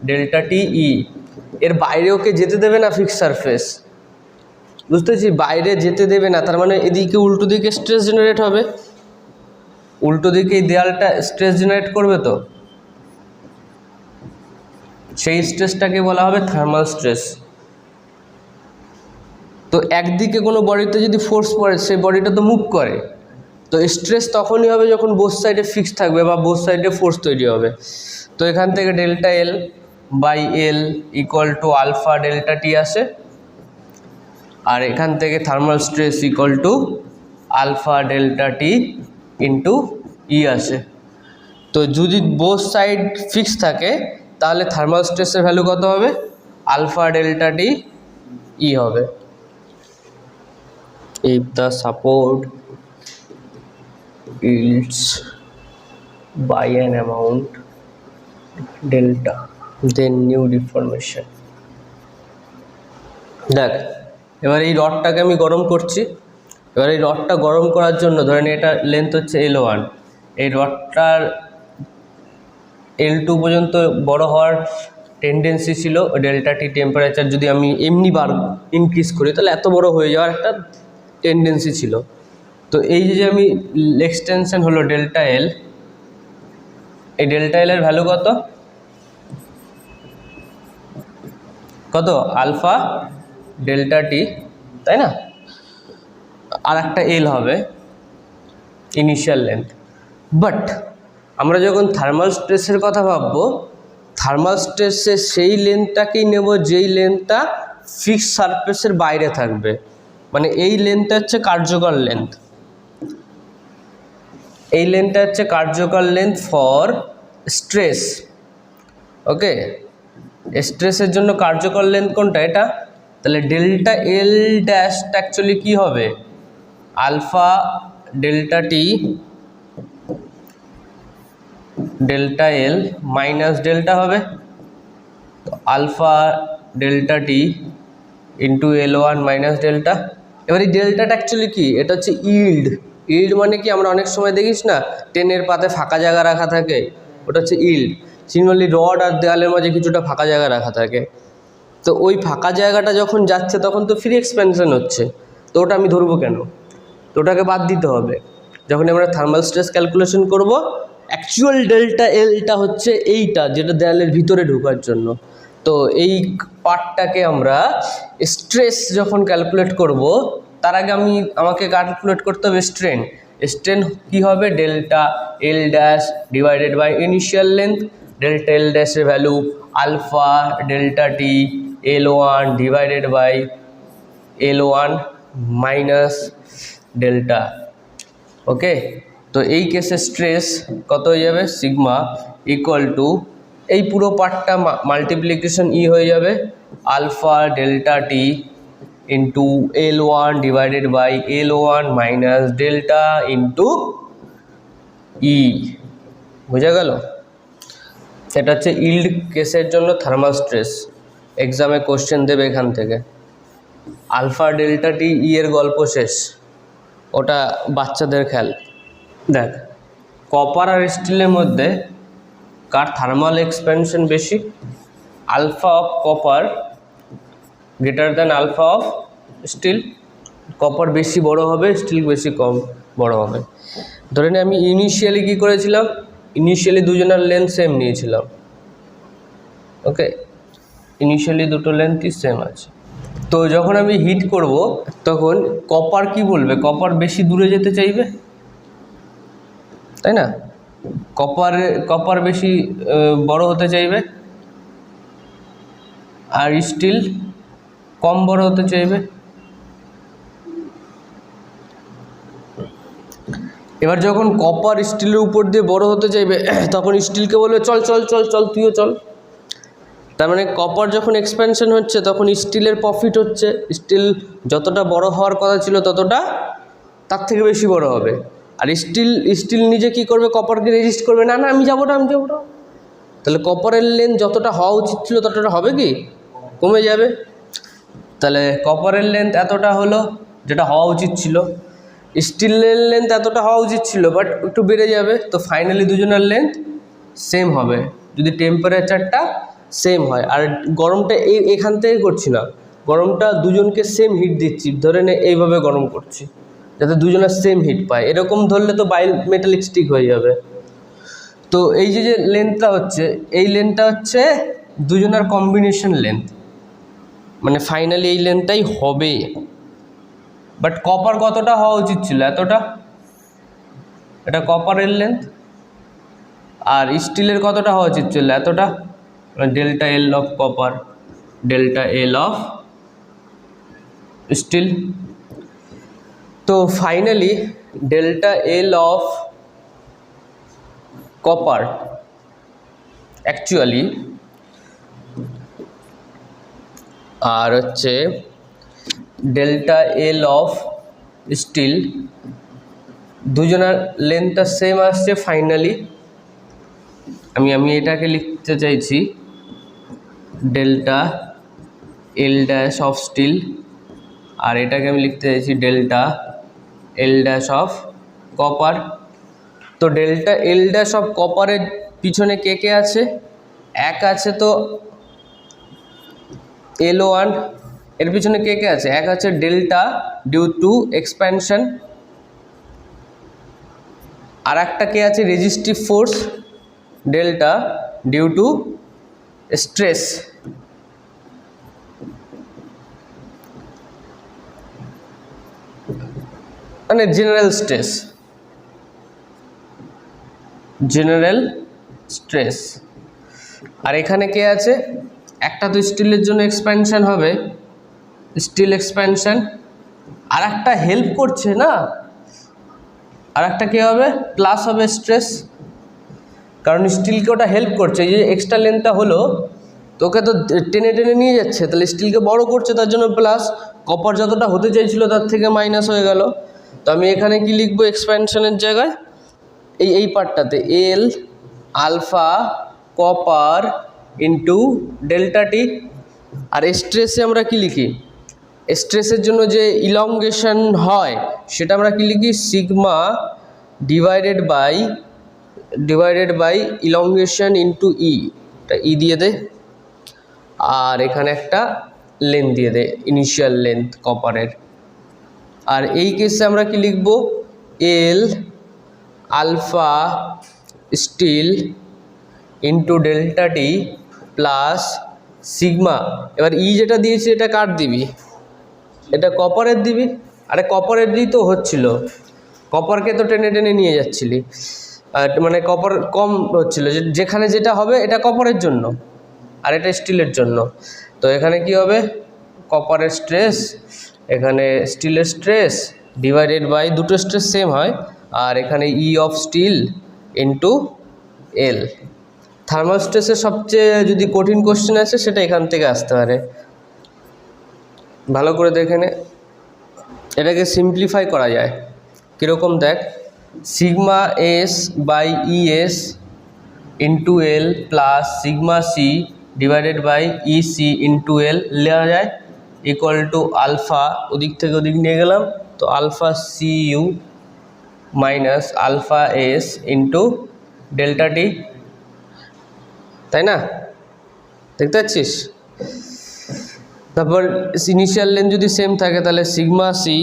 ডেল্টা টি ই। এর বাইরে ওকে যেতে দেবে না ফিক্স সারফেস, বুঝতেছি, বাইরে যেতে দেবে না, তার মানে এদিকে উল্টো দিকে স্ট্রেস জেনারেট হবে, উল্টো দিকে এই দেয়ালটা স্ট্রেস জেনারেট করবে, তো সেই স্ট্রেসটাকে বলা হবে থার্মাল স্ট্রেস। তো একদিকে কোনো বডিতে যদি ফোর্স পড়ে সেই বডিটা তো মুভ করে, তো স্ট্রেস তখনই হবে যখন বোথ সাইডে ফিক্স থাকবে বা বোথ সাইডে ফোর্স তৈরি হবে। তো এখান থেকে delta L by L equal to alpha delta T আসে, আর এখান থেকে thermal stress equal to alpha delta T into E আসে। তো যদি বোথ সাইড ফিক্স থাকে তাহলে থার্মাল স্ট্রেসের ভ্যালু কত হবে, আলফা ডেল্টা টি ই হবে। if the support yields by an amount delta then new deformation। দেখ এবার এই রডটাকে আমি গরম করছি, এবার এই রডটা গরম করার জন্য ধরেন এটা লেন্থ হচ্ছে L1, এই রডটার L2 পর্যন্ত বড় হওয়ার টেন্ডেন্সি ছিল, ডেল্টা টি টেম্পারেচার যদি আমি এমনি ইনক্রিজ করি তাহলে এত বড় হয়ে যাওয়ার একটা টেন্ডেন্সি ছিল। তো এই যে আমি এক্সটেনশন হলো ডেল্টা এল, এই ডেল্টা এল এর ভ্যালু কত আলফা ডেল্টা টি, তাই না, আর একটা এল হবে ইনিশিয়াল লেন্থ। বাট আমরা যখন থার্মাল স্ট্রেসের কথা ভাববো, থার্মাল স্ট্রেসে সেই লেন্থটাকেই নেব যেই লেন্থটা ফিক্সড সারফেসের বাইরে থাকবে, মানে এই লেন্থটা হচ্ছে কার্যকর লেন্থ, এই লেন্থটা হচ্ছে কার্যকর লেন্থ ফর স্ট্রেস। ওকে, স্ট্রেসের জন্য কার্যকর লেন্থ কোনটা, এটা। তাহলে ডেল্টা এল ড্যাশটা অ্যাকচুয়ালি কী হবে, আলফা ডেল্টা টি ডেল্টা এল মাইনাস ডেল্টা হবে, তো alpha delta T into L1 minus delta. এবার এই ডেল্টাটা অ্যাকচুয়ালি কি, এটা হচ্ছে ইল্ড। ইল্ড মানে কি, আমরা অনেক সময় দেখিস না ট্রেনের পাতে ফাঁকা জায়গা রাখা থাকে, ওটা হচ্ছে ইল্ড। সিমিলারলি রড আর দেওয়ালের মাঝে কিছুটা ফাঁকা জায়গা রাখা থাকে, তো ওই ফাঁকা জায়গাটা যখন যাচ্ছে তখন তো ফ্রি এক্সপ্যানশন হচ্ছে, তো ওটা আমি ধরবো কেন, তো ওটাকে বাদ দিতে হবে। যখন আমরা থার্মাল স্ট্রেস ক্যালকুলেশন করব, অ্যাকচুয়াল ডেল্টা এলটা হচ্ছে এইটা, যেটা দেয়ালের ভিতরে ঢোকার জন্য, তো তো এই পার্টটাকে আমরা স্ট্রেস যখন ক্যালকুলেট করব তার আগে আমাকে ক্যালকুলেট করতে হবে স্ট্রেন। স্ট্রেন কী হবে? Delta L dash divided by initial length. Delta L ড্যাশের value alpha delta T L1 divided by L1 minus delta. Okay, তো এই কেসে স্ট্রেস কত হয়ে যাবে? সিগমা ইকুয়াল টু এই পুরো পার্টটা মাল্টিপ্লিকেশন ই হয়ে যাবে alpha delta T into L1 divided by L1 minus delta into E. বোঝা গেল? এটা হচ্ছে ইল্ড কেসের জন্য থার্মাল স্ট্রেস। এক্সামে কোশ্চেন দেবে এখান থেকে। আলফা ডেল্টা টি ই এর গল্প শেষ, ওটা বাচ্চাদের খেল। দেখ, কপার আর স্টিলের মধ্যে কার থার্মাল এক্সপ্যানশন বেশি? Alpha of copper greater than alpha of steel. Copper বেশি বড় হবে, স্টিল বেশি কম বড় হবে। ধরে নিই আমি ইনিশিয়ালি কী করেছিলাম, ইনিশিয়ালি দুজনের লেন্থ সেম নিয়েছিলাম। ওকে, ইনিশিয়ালি দুটো লেন্থই সেম আছে। তো যখন আমি হিট করব তখন কপার কি বলবে? কপার বেশি দূরে যেতে চাইবে, তাই না? কপার বেশি বড় হতে চাইবে, আর স্টিল কম বড় হতে চাইবে। এবার যখন কপার স্টিলের উপর দিয়ে বড় হতে চাইবে তখন স্টিলকে বলবে চল চল চল চল তুইও চল। তার মানে কপার যখন এক্সপ্যানশন হচ্ছে তখন স্টিলের প্রফিট হচ্ছে। স্টিল যতটা বড় হওয়ার কথা ছিল ততটা তার থেকে বেশি বড় হবে। আর স্টিল নিজে কি করবে? কপারকে রেজিস্ট করবে, না না আমি যাবো না, আমি যাবো না। তাহলে কপারের লেন্থ যতটা হওয়া উচিত ছিল ততটা হবে কি? কমে যাবে। তাহলে কপারের লেন্থ এতটা হলো যেটা হওয়া উচিত ছিল, স্টিলের লেন্থ এতটা হওয়া উচিত ছিল বাট একটু বেড়ে যাবে। তো ফাইনালি দুজনের লেন্থ সেম হবে যদি টেম্পারেচারটা সেম হয়। আর গরমটা এখান থেকে করছি না, গরমটা দুজনকে সেম হিট দিচ্ছি। ধরে নে এইভাবে গরম করছি যাতে দুজনের সেম হিট পায়। এরকম ধরলে তো বাই মেটালিক স্টিক হয়ে যাবে। তো এই যে লেন্থটা হচ্ছে, এই লেন্থটা হচ্ছে দুজনের কম্বিনেশন লেন্থ, মানে ফাইনালি এই লেন্থটাই হবে। বাট কপার কতটা হওয়া উচিত ছিল? এতটা। এটা কপারের লেন্থ। আর স্টিলের কতটা হওয়া উচিত ছিল? এতটা। Delta L of copper delta L of steel. তো finally delta L of copper actually আর হচ্ছে ডেল্টা এল অফ স্টিল দুজনের লেন্থটা সেম আসছে ফাইনালি। আমি এটাকে লিখতে চাইছি delta L dash of steel, আর এটাকে আমি লিখতে চাইছি delta L dash of copper. তো ডেল্টা এল ড্যাশ অফ কপারের পিছনে কে কে আছে? এক আছে তো L1, এর পিছনে কে কে আছে? এক আছে ডেল্টা ডিউ টু এক্সপ্যানশন, আর একটা কে আছে resistive force delta due to stress. মানে জেনারেল স্ট্রেস। আর এখানে কে আছে? একটা তো স্টিলের জন্য এক্সপ্যানশন হবে, স্টিল এক্সপ্যানশন, আর একটা হেল্প করছে না, আর একটা কে হবে? প্লাস হবে স্ট্রেস, কারণ স্টিলকে ওটা হেল্প করছে। এই যে এক্সট্রা লেন্থটা হলো তোকে তো টেনে টেনে নিয়ে যাচ্ছে, তাহলে স্টিলকে বড় করছে, তার জন্য প্লাস। কপার যতটা হতে চাইছিল তার থেকে মাইনাস হয়ে গেল। তো আমি এখানে কি লিখবো এক্সপ্যানশনের জায়গায়? এই পার্টটাতে L alpha copper into delta T. আর স্ট্রেসে আমরা কি লিখি? স্ট্রেসের জন্য যে ইলংগেশন হয় সেটা আমরা কি লিখি? Sigma divided by elongation into E. এটা ই দিয়ে দে, আর এখানে একটা লেন্থ দিয়ে দে, ইনিশিয়াল লেন্থ কপারের। আর এই কেসে আমরা কি লিখব? L alpha steel into delta T plus sigma, এবার ই যেটা দিয়েছি এটা কার দিবি, এটা কপারের দিবি। আরে কপারের দিই তো হচ্ছিল, কপারকে তো টেনে টেনে নিয়ে যাচ্ছিলি, মানে কপার কম হচ্ছিল, যেখানে যেটা হবে এটা কপারের জন্য আর এটা স্টিলের জন্য। তো এখানে কি হবে, কপারের স্ট্রেস, এখানে স্টিলের স্ট্রেস ডিভাইডেড বাই, দুটো স্ট্রেস সেম হয়, আর এখানে E of steel into L. Thermal স্ট্রেসের সবচেয়ে যদি কঠিন কোশ্চেন আছে সেটা এখান থেকে আসতে পারে, ভালো করে দেখে নে। এটাকে সিম্পলিফাই করা যায় কীরকম দেখ, sigma S by ES into L plus sigma C divided by EC into L লেওয়া যায়, ইকুয়াল টু আলফা, ওদিক থেকে ওদিক নিয়ে গেলাম তো alpha C U minus alpha S into delta T, তাই না? দেখতে পাচ্ছিস? তারপর ইনিশিয়াল লেন্থ যদি সেম থাকে তাহলে sigma C,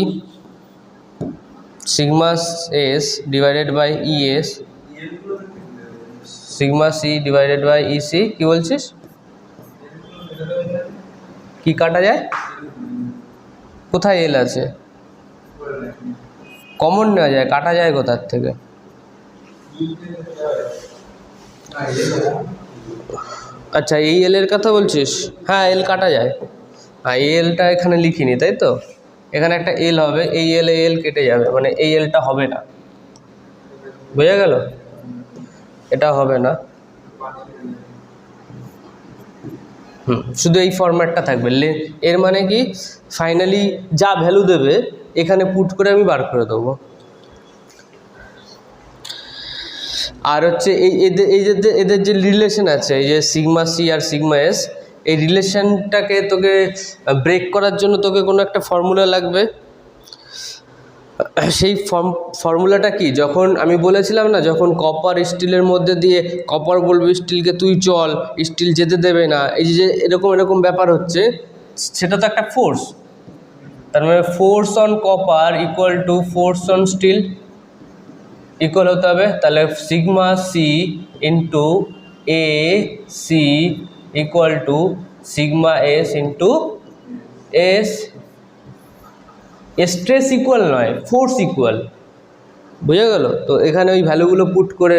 sigma S divided by ES, sigma C divided by EC, কি বলছিস, কি কাটা যায়, কোথায় এল আছে, কমন নেওয়া যায়, কাটা যায় কোথার থেকে, আচ্ছা এই এলের কথা বলছিস, হ্যাঁ এল কাটা যায়, হ্যাঁ এই এলটা এখানে লিখিনি তাই তো, এখানে একটা এল হবে, এই এল কেটে যাবে, মানে এই এলটা হবে না, বোঝা গেল, এটা হবে না, শুধু এই ফরম্যাটটা থাকবে। এর মানে কি, ফাইনালি যা ভ্যালু দেবে এখানে পুট করে আমি বার করে দেবো। আর হচ্ছে এদের যে রিলেশন আছে, এই যে সিগমা সি আর সিগমা এস, এই রিলেশনটাকে তোকে ব্রেক করার জন্য তোকে কোনো একটা ফর্মুলা লাগবে। সেই ফর্মুলাটা কি, যখন আমি বলেছিলাম না, যখন কপার স্টিলের মধ্যে দিয়ে কপার বলবে স্টিলকে তুই চল, স্টিল যেতে দেবে না, এই যে এরকম এরকম ব্যাপার হচ্ছে, সেটা তো একটা ফোর্স, তার মানে force on copper equal to force on steel equal হতে হবে, তাহলে sigma C into A C equal to sigma S into S, stress equal নয়, ফোর্স ইকুয়াল, বোঝা গেল? তো এখানে ওই ভ্যালুগুলো পুট করে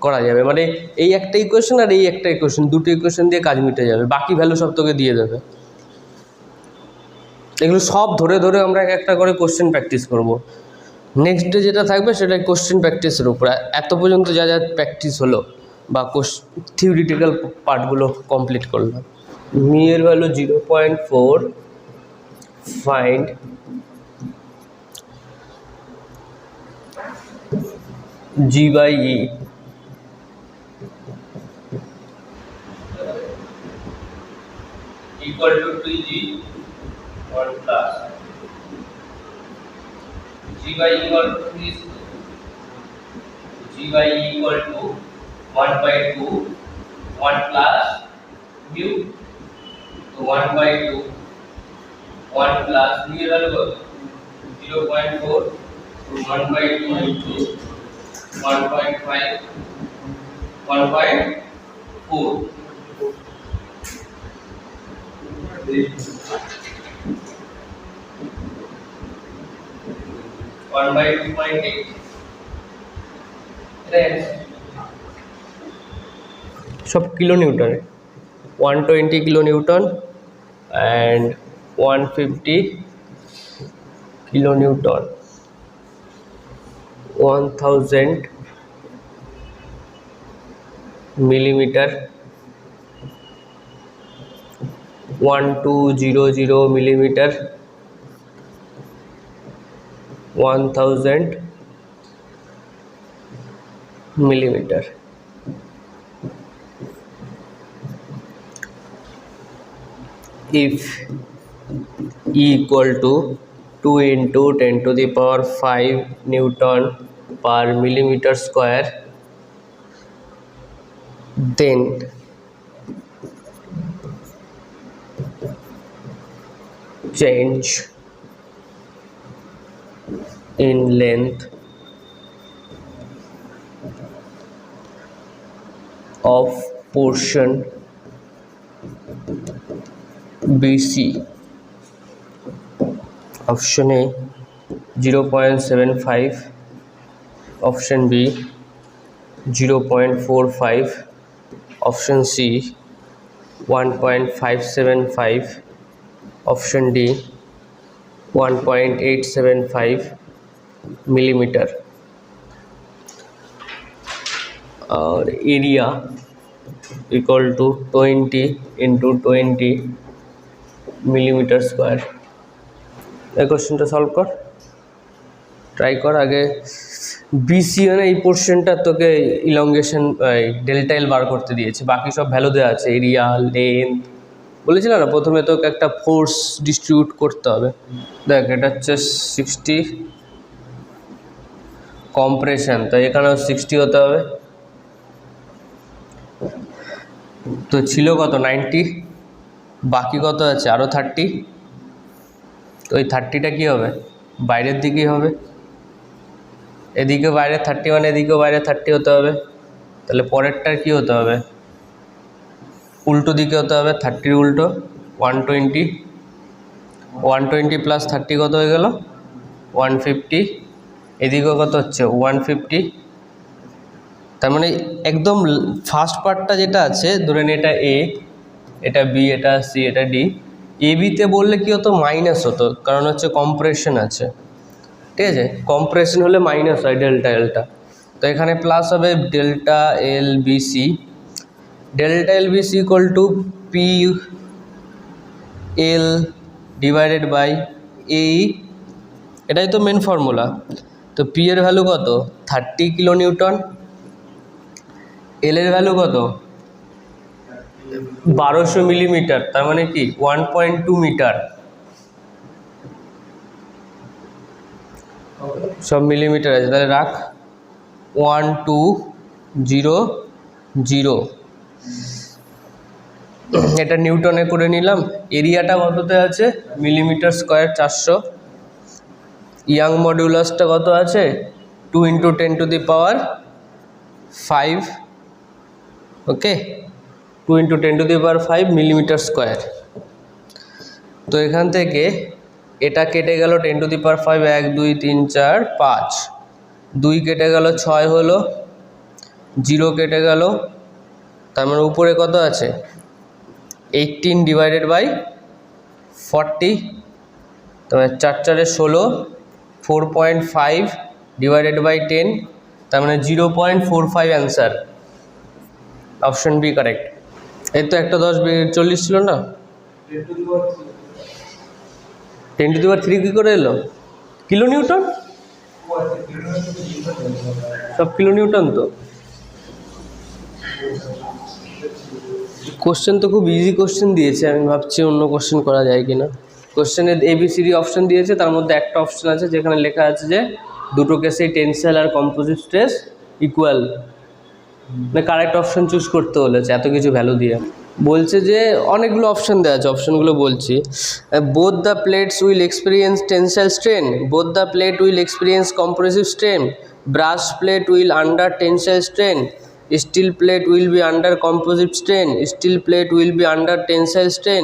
করা যাবে, মানে এই একটা ইকুয়েশন আর এই একটা ইকুয়েশন, দুটো ইকুয়েশন দিয়ে কাজ মিটে যাবে, বাকি ভ্যালু সব তোকে দিয়ে দেবে। এগুলো সব ধরে ধরে আমরা একটা করে কোশ্চেন প্র্যাকটিস করব। নেক্সট ডে যেটা থাকবে সেটা কোশ্চেন প্র্যাকটিসের উপর। এত পর্যন্ত যা যা প্র্যাকটিস হলো বা থিওরিটিক্যাল পার্টগুলো কমপ্লিট করলাম। মি এর value 0.4, find G by E equal to 2g 1 plus g by e equal to is g by e equal to 1 by 2 1 plus mu, so 1 by 2 1 plus mu এর value 0.4, so 1 by 2 into 1.5 1.4 1 by 2.8, सब किलो न्यूटन है, 120 kilo Newton and 150 kilo Newton, 1000 millimetre, 1200 millimetre, 1000 millimetre. If E equal to 2 into 10 to the power 5 Newton per millimeter square, then change in length of portion BC, option A 0.75, option B 0.45, option C 1.575, option D 1.875 millimeter, और area equal to 20 into 20 millimetre square. এই কোশ্চেনটা সলভ কর, ট্রাই কর। আগে বিসি মানে এই পোর্শনটা তোকে ইলংগেশন ডেল্টা এল বার করতে দিয়েছে, বাকি সব ভ্যালু দেওয়া আছে, এরিয়া, লেন্থ বলেছিল না। প্রথমে তোকে একটা ফোর্স ডিস্ট্রিবিউট করতে হবে। দেখ এটা হচ্ছে 60 কম্প্রেশন, তো এখানেও 60 হতে হবে। তো ছিল কত 90, বাকি কত আছে আরও 30। তো ওই 30টা কী হবে, বাইরের দিকেই হবে। এদিকে বাইরে 30 মানে এদিকেও বাইরে 30 হতে হবে। তাহলে পরেরটার কী হতে হবে, উল্টো দিকে হতে হবে, 30 উল্টো 120। 120 প্লাস 30 কত হয়ে গেল 150। এদিকেও কত হচ্ছে 150। তার মানে একদম ফার্স্ট পার্টটা যেটা আছে, ধরেন এটা এ, এটা বি, এটা সি, এটা ডি। এ বিতে বললে কি হতো, মাইনাস হতো, কারণ হচ্ছে কম্প্রেশন আছে, ঠিক আছে। কম্প্রেশন হলে মাইনাস হয় ডেল্টা এলটা, তো এখানে প্লাস হবে delta L BC. Delta L BC equal to P L divided by A, এটাই তো মেন ফর্মুলা। তো পি এর ভ্যালু কত 30 কিলো নিউটন, এল এর ভ্যালু কত 1200 মিলিমিটার, তার মানে কি 1.2 মিটার। সব মিলিমিটার আছে, তাহলে রাখ 1200। এটা নিউটনে করে নিলাম। এরিয়াটা কততে আছে মিলিমিটার স্কোয়ার 400। ইয়াং মডিউলাসটা কত আছে 2 × 10⁵, ওকে, 2 × 10⁵ মিলিমিটার স্কোয়ার। তো এখান থেকে এটা কেটে গেল 10⁵, 1 2 3 4 5, 2 কেটে গেল 6 হলো, 0 কেটে গেল, তার মানে উপরে কত আছে 18 ডিভাইডেড বাই 40, তার মানে 4 4 16, 4.5 ডিভাইডেড বাই 10, তার মানে 0.45 অ্যান্সার। Option B correct. এর তো একটা 10 40 ছিল না, 10⁻³ কী করে এলো, কিলো নিউটন, সব কিলো নিউটন। তো কোশ্চেন তো খুব ইজি কোশ্চেন দিয়েছে, আমি ভাবছি অন্য কোশ্চেন করা যায় কি না। কোশ্চেনে ABCD অপশন দিয়েছে, তার মধ্যে একটা অপশন আছে যেখানে লেখা আছে যে দুটো কেসেই টেনসাইল আর কম্পোজিট স্ট্রেস ইকুয়াল, মানে কারেক্ট অপশন চুজ করতে বলেছে এত কিছু ভ্যালু দিয়ে। বলছে যে অনেকগুলো অপশন দেওয়া আছে, অপশনগুলো বলছি। Both the plates will experience tensile strain, both the plate will experience compressive strain, brush plate will under tensile strain, still plate will be under composite strain, still plate will be under tensile strain,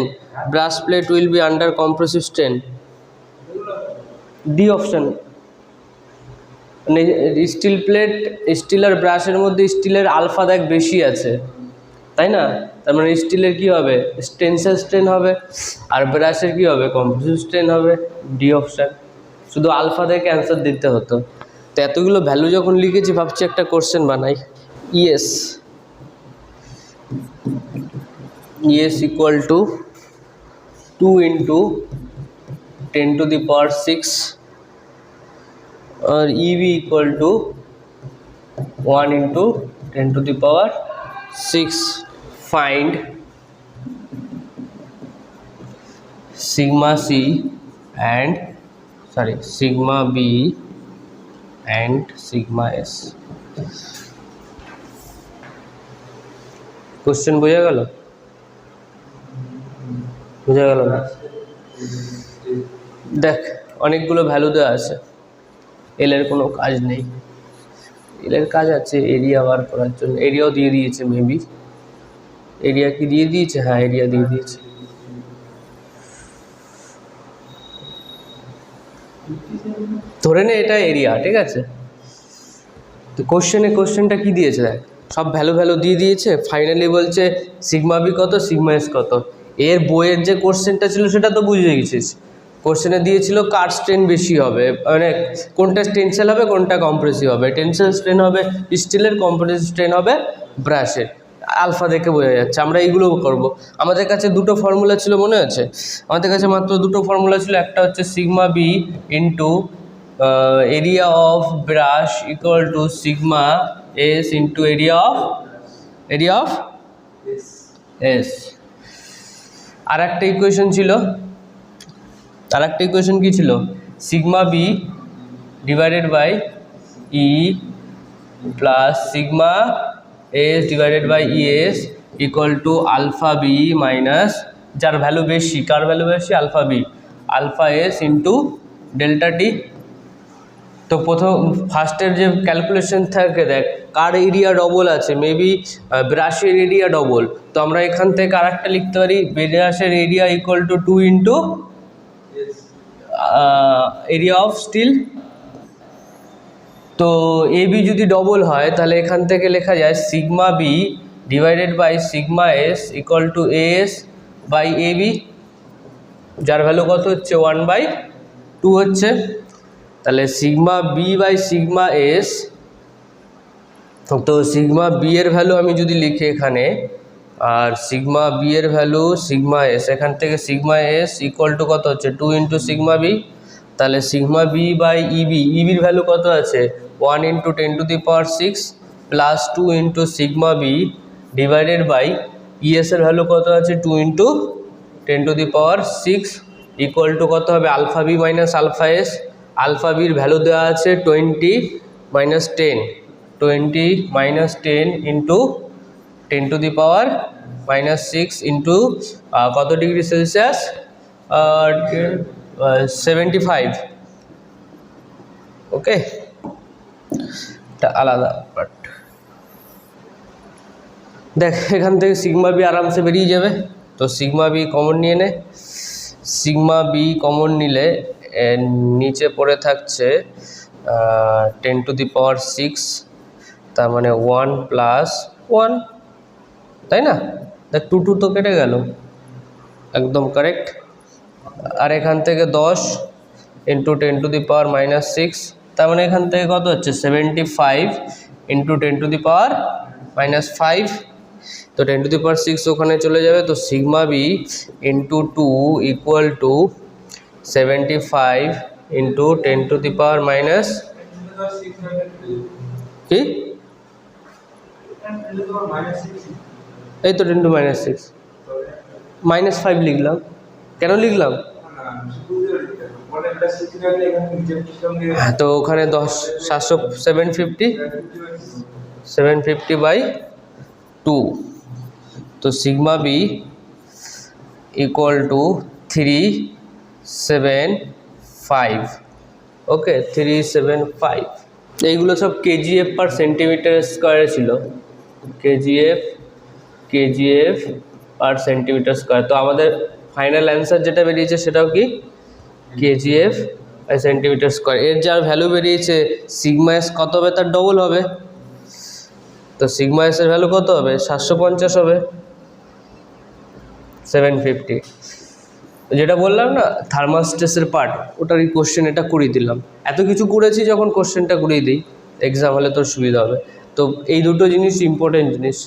brush plate will be under compressive strain. D option, মানে স্টিল প্লেট, স্টিল আর ব্রাশের মধ্যে স্টিলের আলফা দাগ বেশি আছে, তাই না? তার মানে স্টিলের কী হবে টেনসাইল স্ট্রেন হবে, আর ব্রাশের কী হবে কম্প্রেসিভ স্ট্রেন হবে। ডি অপশান, শুধু আলফা দেখে অ্যান্সার দিতে হতো। তো এতগুলো ভ্যালু যখন লিখেছি ভাবছি একটা কোশ্চেন বানাই। ইএস ইকুয়াল টু 2 × 10⁶, और EB equal to 1 × 10⁶। Find sigma C and sigma B and sigma S। Question বোঝা গেল? বোঝা গেল না? দেখ অনেকগুলো ভ্যালু দেওয়া আছে, এলের কোনো কাজ নেই, এলের কাজ আছে এরিয়া বার করার জন্য। এরিয়াও দিয়ে দিয়েছে মেবি, এরিয়া কি দিয়ে দিয়েছে, হ্যাঁ এরিয়া দিয়ে দিয়েছে। ধরে নে এটা এরিয়া, ঠিক আছে। তো কোশ্চেনটা কি দিয়েছে দেখ, সব ভ্যালু দিয়ে দিয়েছে। ফাইনালি বলছে সিগমা বি কত, সিগমা এস কত। এর বইয়ের যে কোশ্চেনটা ছিল সেটা তো বুঝে গেছিস। কোশ্চেনে দিয়েছিল কার স্ট্রেন বেশি হবে, মানে কোনটা টেনশন হবে কোনটা কম্প্রেসিভ হবে। টেনশন স্ট্রেন হবে স্টিলের, কম্প্রেসিভ স্ট্রেন হবে ব্রাশের। আলফা দেখে বোঝা যাচ্ছে। আমরা এইগুলো করব। আমাদের কাছে দুটো ফর্মুলা ছিল, মনে আছে? আমাদের কাছে মাত্র দুটো ফর্মুলা ছিল। একটা হচ্ছে sigma B into area of brush equal to sigma s into area of s। আর একটা ইকুয়েশন ছিল, কি ছিল? Sigma B divided by E plus sigma S divided by ES equal to alpha B minus, যার ভ্যালু বেশি, কার ভ্যালু বেশি? Alpha B, alpha S into delta T. তো ফার্স্টের যে ক্যালকুলেশন থাকে, দেখ কার এরিয়া ডবল আছে, মেবি ব্রাশের এরিয়া ডবল। তো আমরা এখান থেকে আর একটা লিখতে পারি, ব্রাশের area equal to 2 into area of steel. তো এ বি যদি ডবল হয় তাহলে এখান থেকে লেখা যায় sigma B divided by sigma S equal to S by A B, যার ভ্যালু কত হচ্ছে 1/2 হচ্ছে। তাহলে sigma B by sigma S, তো সিগমা বি এর ভ্যালু আমি যদি লিখি এখানে, আর সিগমা বি এর ভ্যালু সিগমা এস, এখান থেকে সিগমা এস ইকুয়াল টু কত হচ্ছে 2 ইন্টু সিগমা বি। তাহলে সিগমা বি বাই ইবি, ইবির ভ্যালু কত আছে 1 into 10⁶ plus 2 into sigma B divided by ES এর ভ্যালু কত আছে 2 ইন্টু 10⁶ ইকুয়াল টু কত হবে alpha B minus alpha S. Alpha বির ভ্যালু দেওয়া আছে 20 মাইনাস 10, 20 মাইনাস 10 ইন্টু 10⁻⁻6 ইন্টু কত ডিগ্রি সেলসিয়াস, 75। ওকে, এটা আলাদা বাট দেখ এখান থেকে সিগমা বি আরামসে বেরিয়ে যাবে। তো সিগমা বি কমন নিয়ে নে। সিগমা বি কমন নিলে নিচে পড়ে থাকছে 10⁻⁶, তার মানে 1 প্লাস 1, তাই না? দেখ 2 তো কেটে গেল, একদম কারেক্ট। আর এখান থেকে 10 ইন্টু 10⁻⁻6, তার মানে এখান থেকে কত হচ্ছে 75 ইন্টু 10⁻⁻5। তো 10⁻6 ওখানে চলে যাবে। তো sigma B into 2 equal to 75 into 10⁻⁻, কি এই তো 10⁻⁻6 -5 লিখলাম। কেন লিখলাম? তো ওখানে 10 750/2। তো সিগমা বি ইকুয়াল টু 375। ওকে, 375। এইগুলো সব কেজিএফ পার সেন্টিমিটার স্কোয়ারে ছিল, কেজিএফ পার সেন্টিমিটার স্কোয়ার। তো আমাদের ফাইনাল অ্যান্সার যেটা বেরিয়েছে সেটাও কি কেজিএফ বাই সেন্টিমিটার স্কোয়ার। এর যার ভ্যালু বেরিয়েছে সিগমা এস কত হবে, তার ডবল হবে। তো সিগমা এস এর ভ্যালু কত হবে 750 হবে, 750। যেটা বললাম না থার্মাল স্ট্রেসের পার্ট, ওটার এই কোশ্চেন এটা করিয়ে দিলাম। এত কিছু করেছি যখন কোশ্চেনটা করিয়ে দিই এক্সাম হলে তোর সুবিধা হবে। তো এই দুটো জিনিস ইম্পর্টেন্ট জিনিস।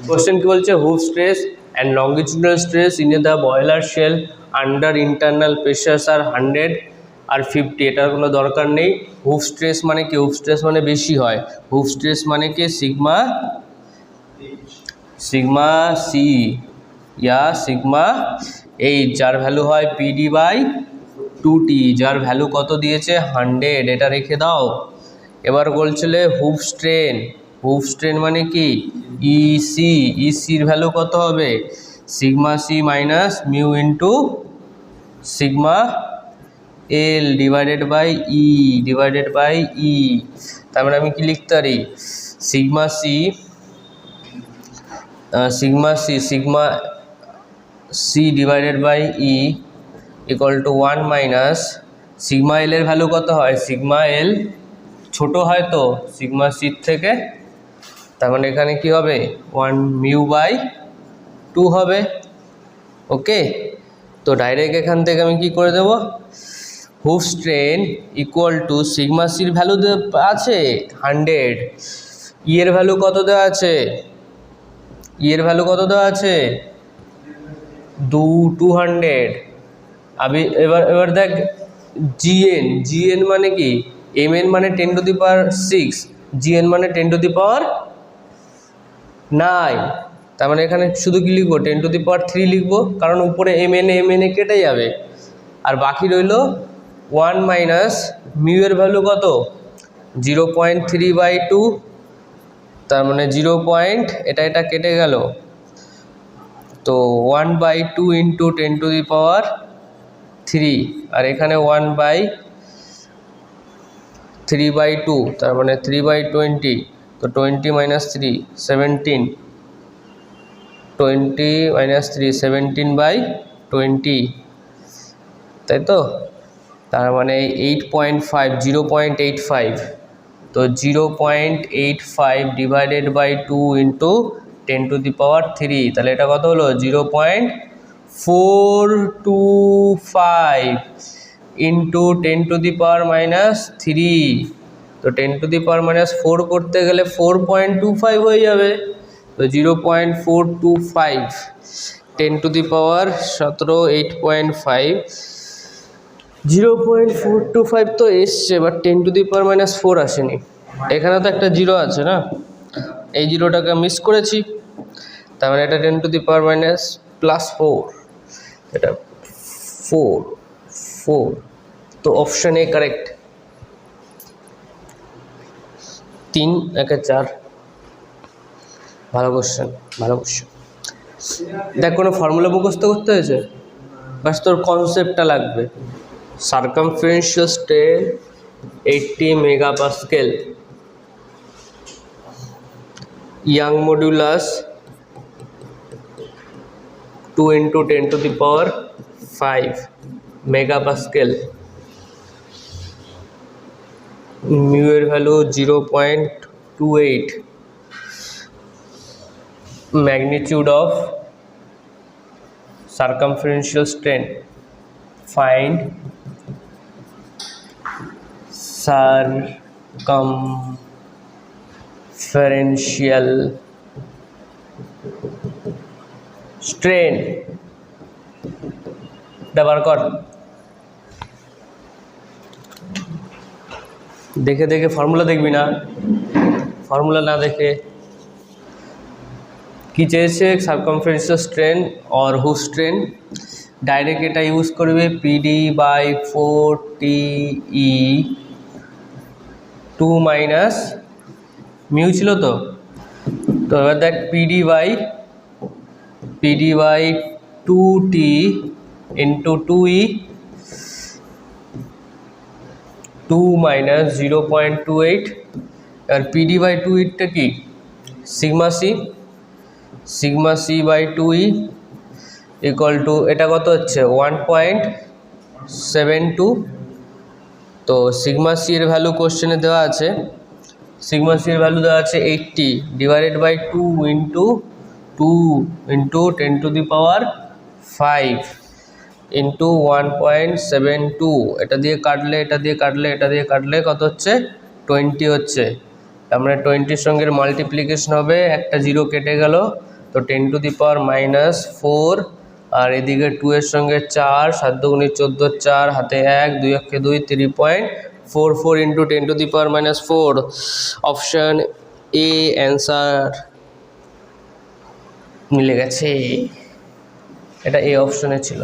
কোশ্চেন কি বলছে, hoop stress and longitudinal stress in the boiler shell under internal pressures আর 100 আর 50। এটার কোনো দরকার নেই। হুপ স্ট্রেস মানে কি, হুপ স্ট্রেস মানে বেশি হয়। হুপ স্ট্রেস মানে কি সিগমা সি ইয়া সিগমা এইচ, যার ভ্যালু হয় PD/2T, যার ভ্যালু কত দিয়েছে 100। এটা রেখে দাও। এবার বলছিলে হুপ স্ট্রেন মানে কি ইসির ভ্যালু কত হবে sigma C minus mu into sigma L divided by E. তার মানে আমি কি লিখতে পারি sigma C divided by E equal to 1 minus sigma L এর ভ্যালু কত হয়, সিগমা এল ছোট হয় তো সিগমা সি থেকে, তার মানে এখানে কি হবে 1 মিউ বাই 2 হবে। ওকে, তো ডাইরেক্ট এখান থেকে আমি কি করে দেব, hoop strain equal to sigma সির ভ্যালু আছে 100, ই এর ভ্যালু কত দেওয়া আছে, ই এর ভ্যালু কত দেওয়া আছে 200। আমি এবার দেখ জিএন, জিএন মানে কি, এম এন মানে 10 টু দি পাওয়ার 6, জিএন মানে 10 টু দি পাওয়ার 9, তার মানে এখানে শুধু কি লিখবো 10 টু দি পাওয়ার 3 লিখবো, কারণ উপরে এম এন এ কেটে যাবে, আর বাকি রইল 1 মাইনাস মিউ এর ভ্যালু কত 0.3/2, তার মানে 0. এটা কেটে গেল, তো 1/2 ইন্টু 10 টু দি পাওয়ার 3, আর এখানে 1/3/2, তার মানে 3/20, তো 20 মাইনাস 3 17, 20 মাইনাস 3 17/20, তাই তো, তার মানে 8.5 0.85, তো 0.85 divided by 2 into 10 to the power 3, তাহলে এটা কত হলো 0.425 into 10 to the power minus 3, তো 10 টু দি পাওয়ার মাইনাস 4 করতে গেলে 4.25 হয়ে যাবে, তো 0.425 10 টু দি পাওয়ার 17 8.5, 0.425 তো এসছে, but 10 to the power minus 4 আসেনি, এখানে তো একটা জিরো আছে না, এই জিরোটাকে মিস করেছি, তার মানে এটা 10 to the power minus plus 4, এটা 4, তো অপশন এ কারেক্ট, 3 1 4, ভালো কোশ্চেন। দেখ কোনো ফর্মুলা মুখস্থ করতে হয়েছে, বাস তোর কনসেপ্টটা লাগবে, circumferential strain 80 megapascal, Young modulus 2 into 10 to the power 5 megapascal, mu এর value 0.28, magnitude of circumferential strain, find circumferential strain, ব্যবহার কর, দেখে দেখে ফর্মুলা দেখবি না, ফর্মুলা না দেখে কি চেয়েছে সার্কামফারেন্সিয়াল স্ট্রেন और হুফ স্ট্রেন, ডাইরেক্ট এটা ইউজ করবে PD/4TE 2 মাইনাস মিউ ছিল তো, তো এবার দেখ PD/2T ইন্টু 2E 2 মাইনাস 0.28, আর PD/2E কি sigma C by 2E equal to, এটা কত হচ্ছে 1.72, তো সিগমা সি এর ভ্যালু কোশ্চেনে দেওয়া আছে, সিগমা সি এর ভ্যালু দেওয়া আছে 80 divided by 2 into 10 to the power 5 into 1.72, এটা দিয়ে কাটলে কত হচ্ছে 20 হচ্ছে, তার মানে 20-র সঙ্গে মাল্টিপ্লিকেশন হবে, একটা জিরো কেটে গেল, তো 10 টু দি পাওয়ার মাইনাস 4, আর এদিকে 2 এর সঙ্গে 4, 7 দুগুণে 14, 4 হাতে 1, 2 একে 2, 3.44 into 10 to the power minus 4, option A answer মিলে গেছে, এটা এ অপশনে ছিল।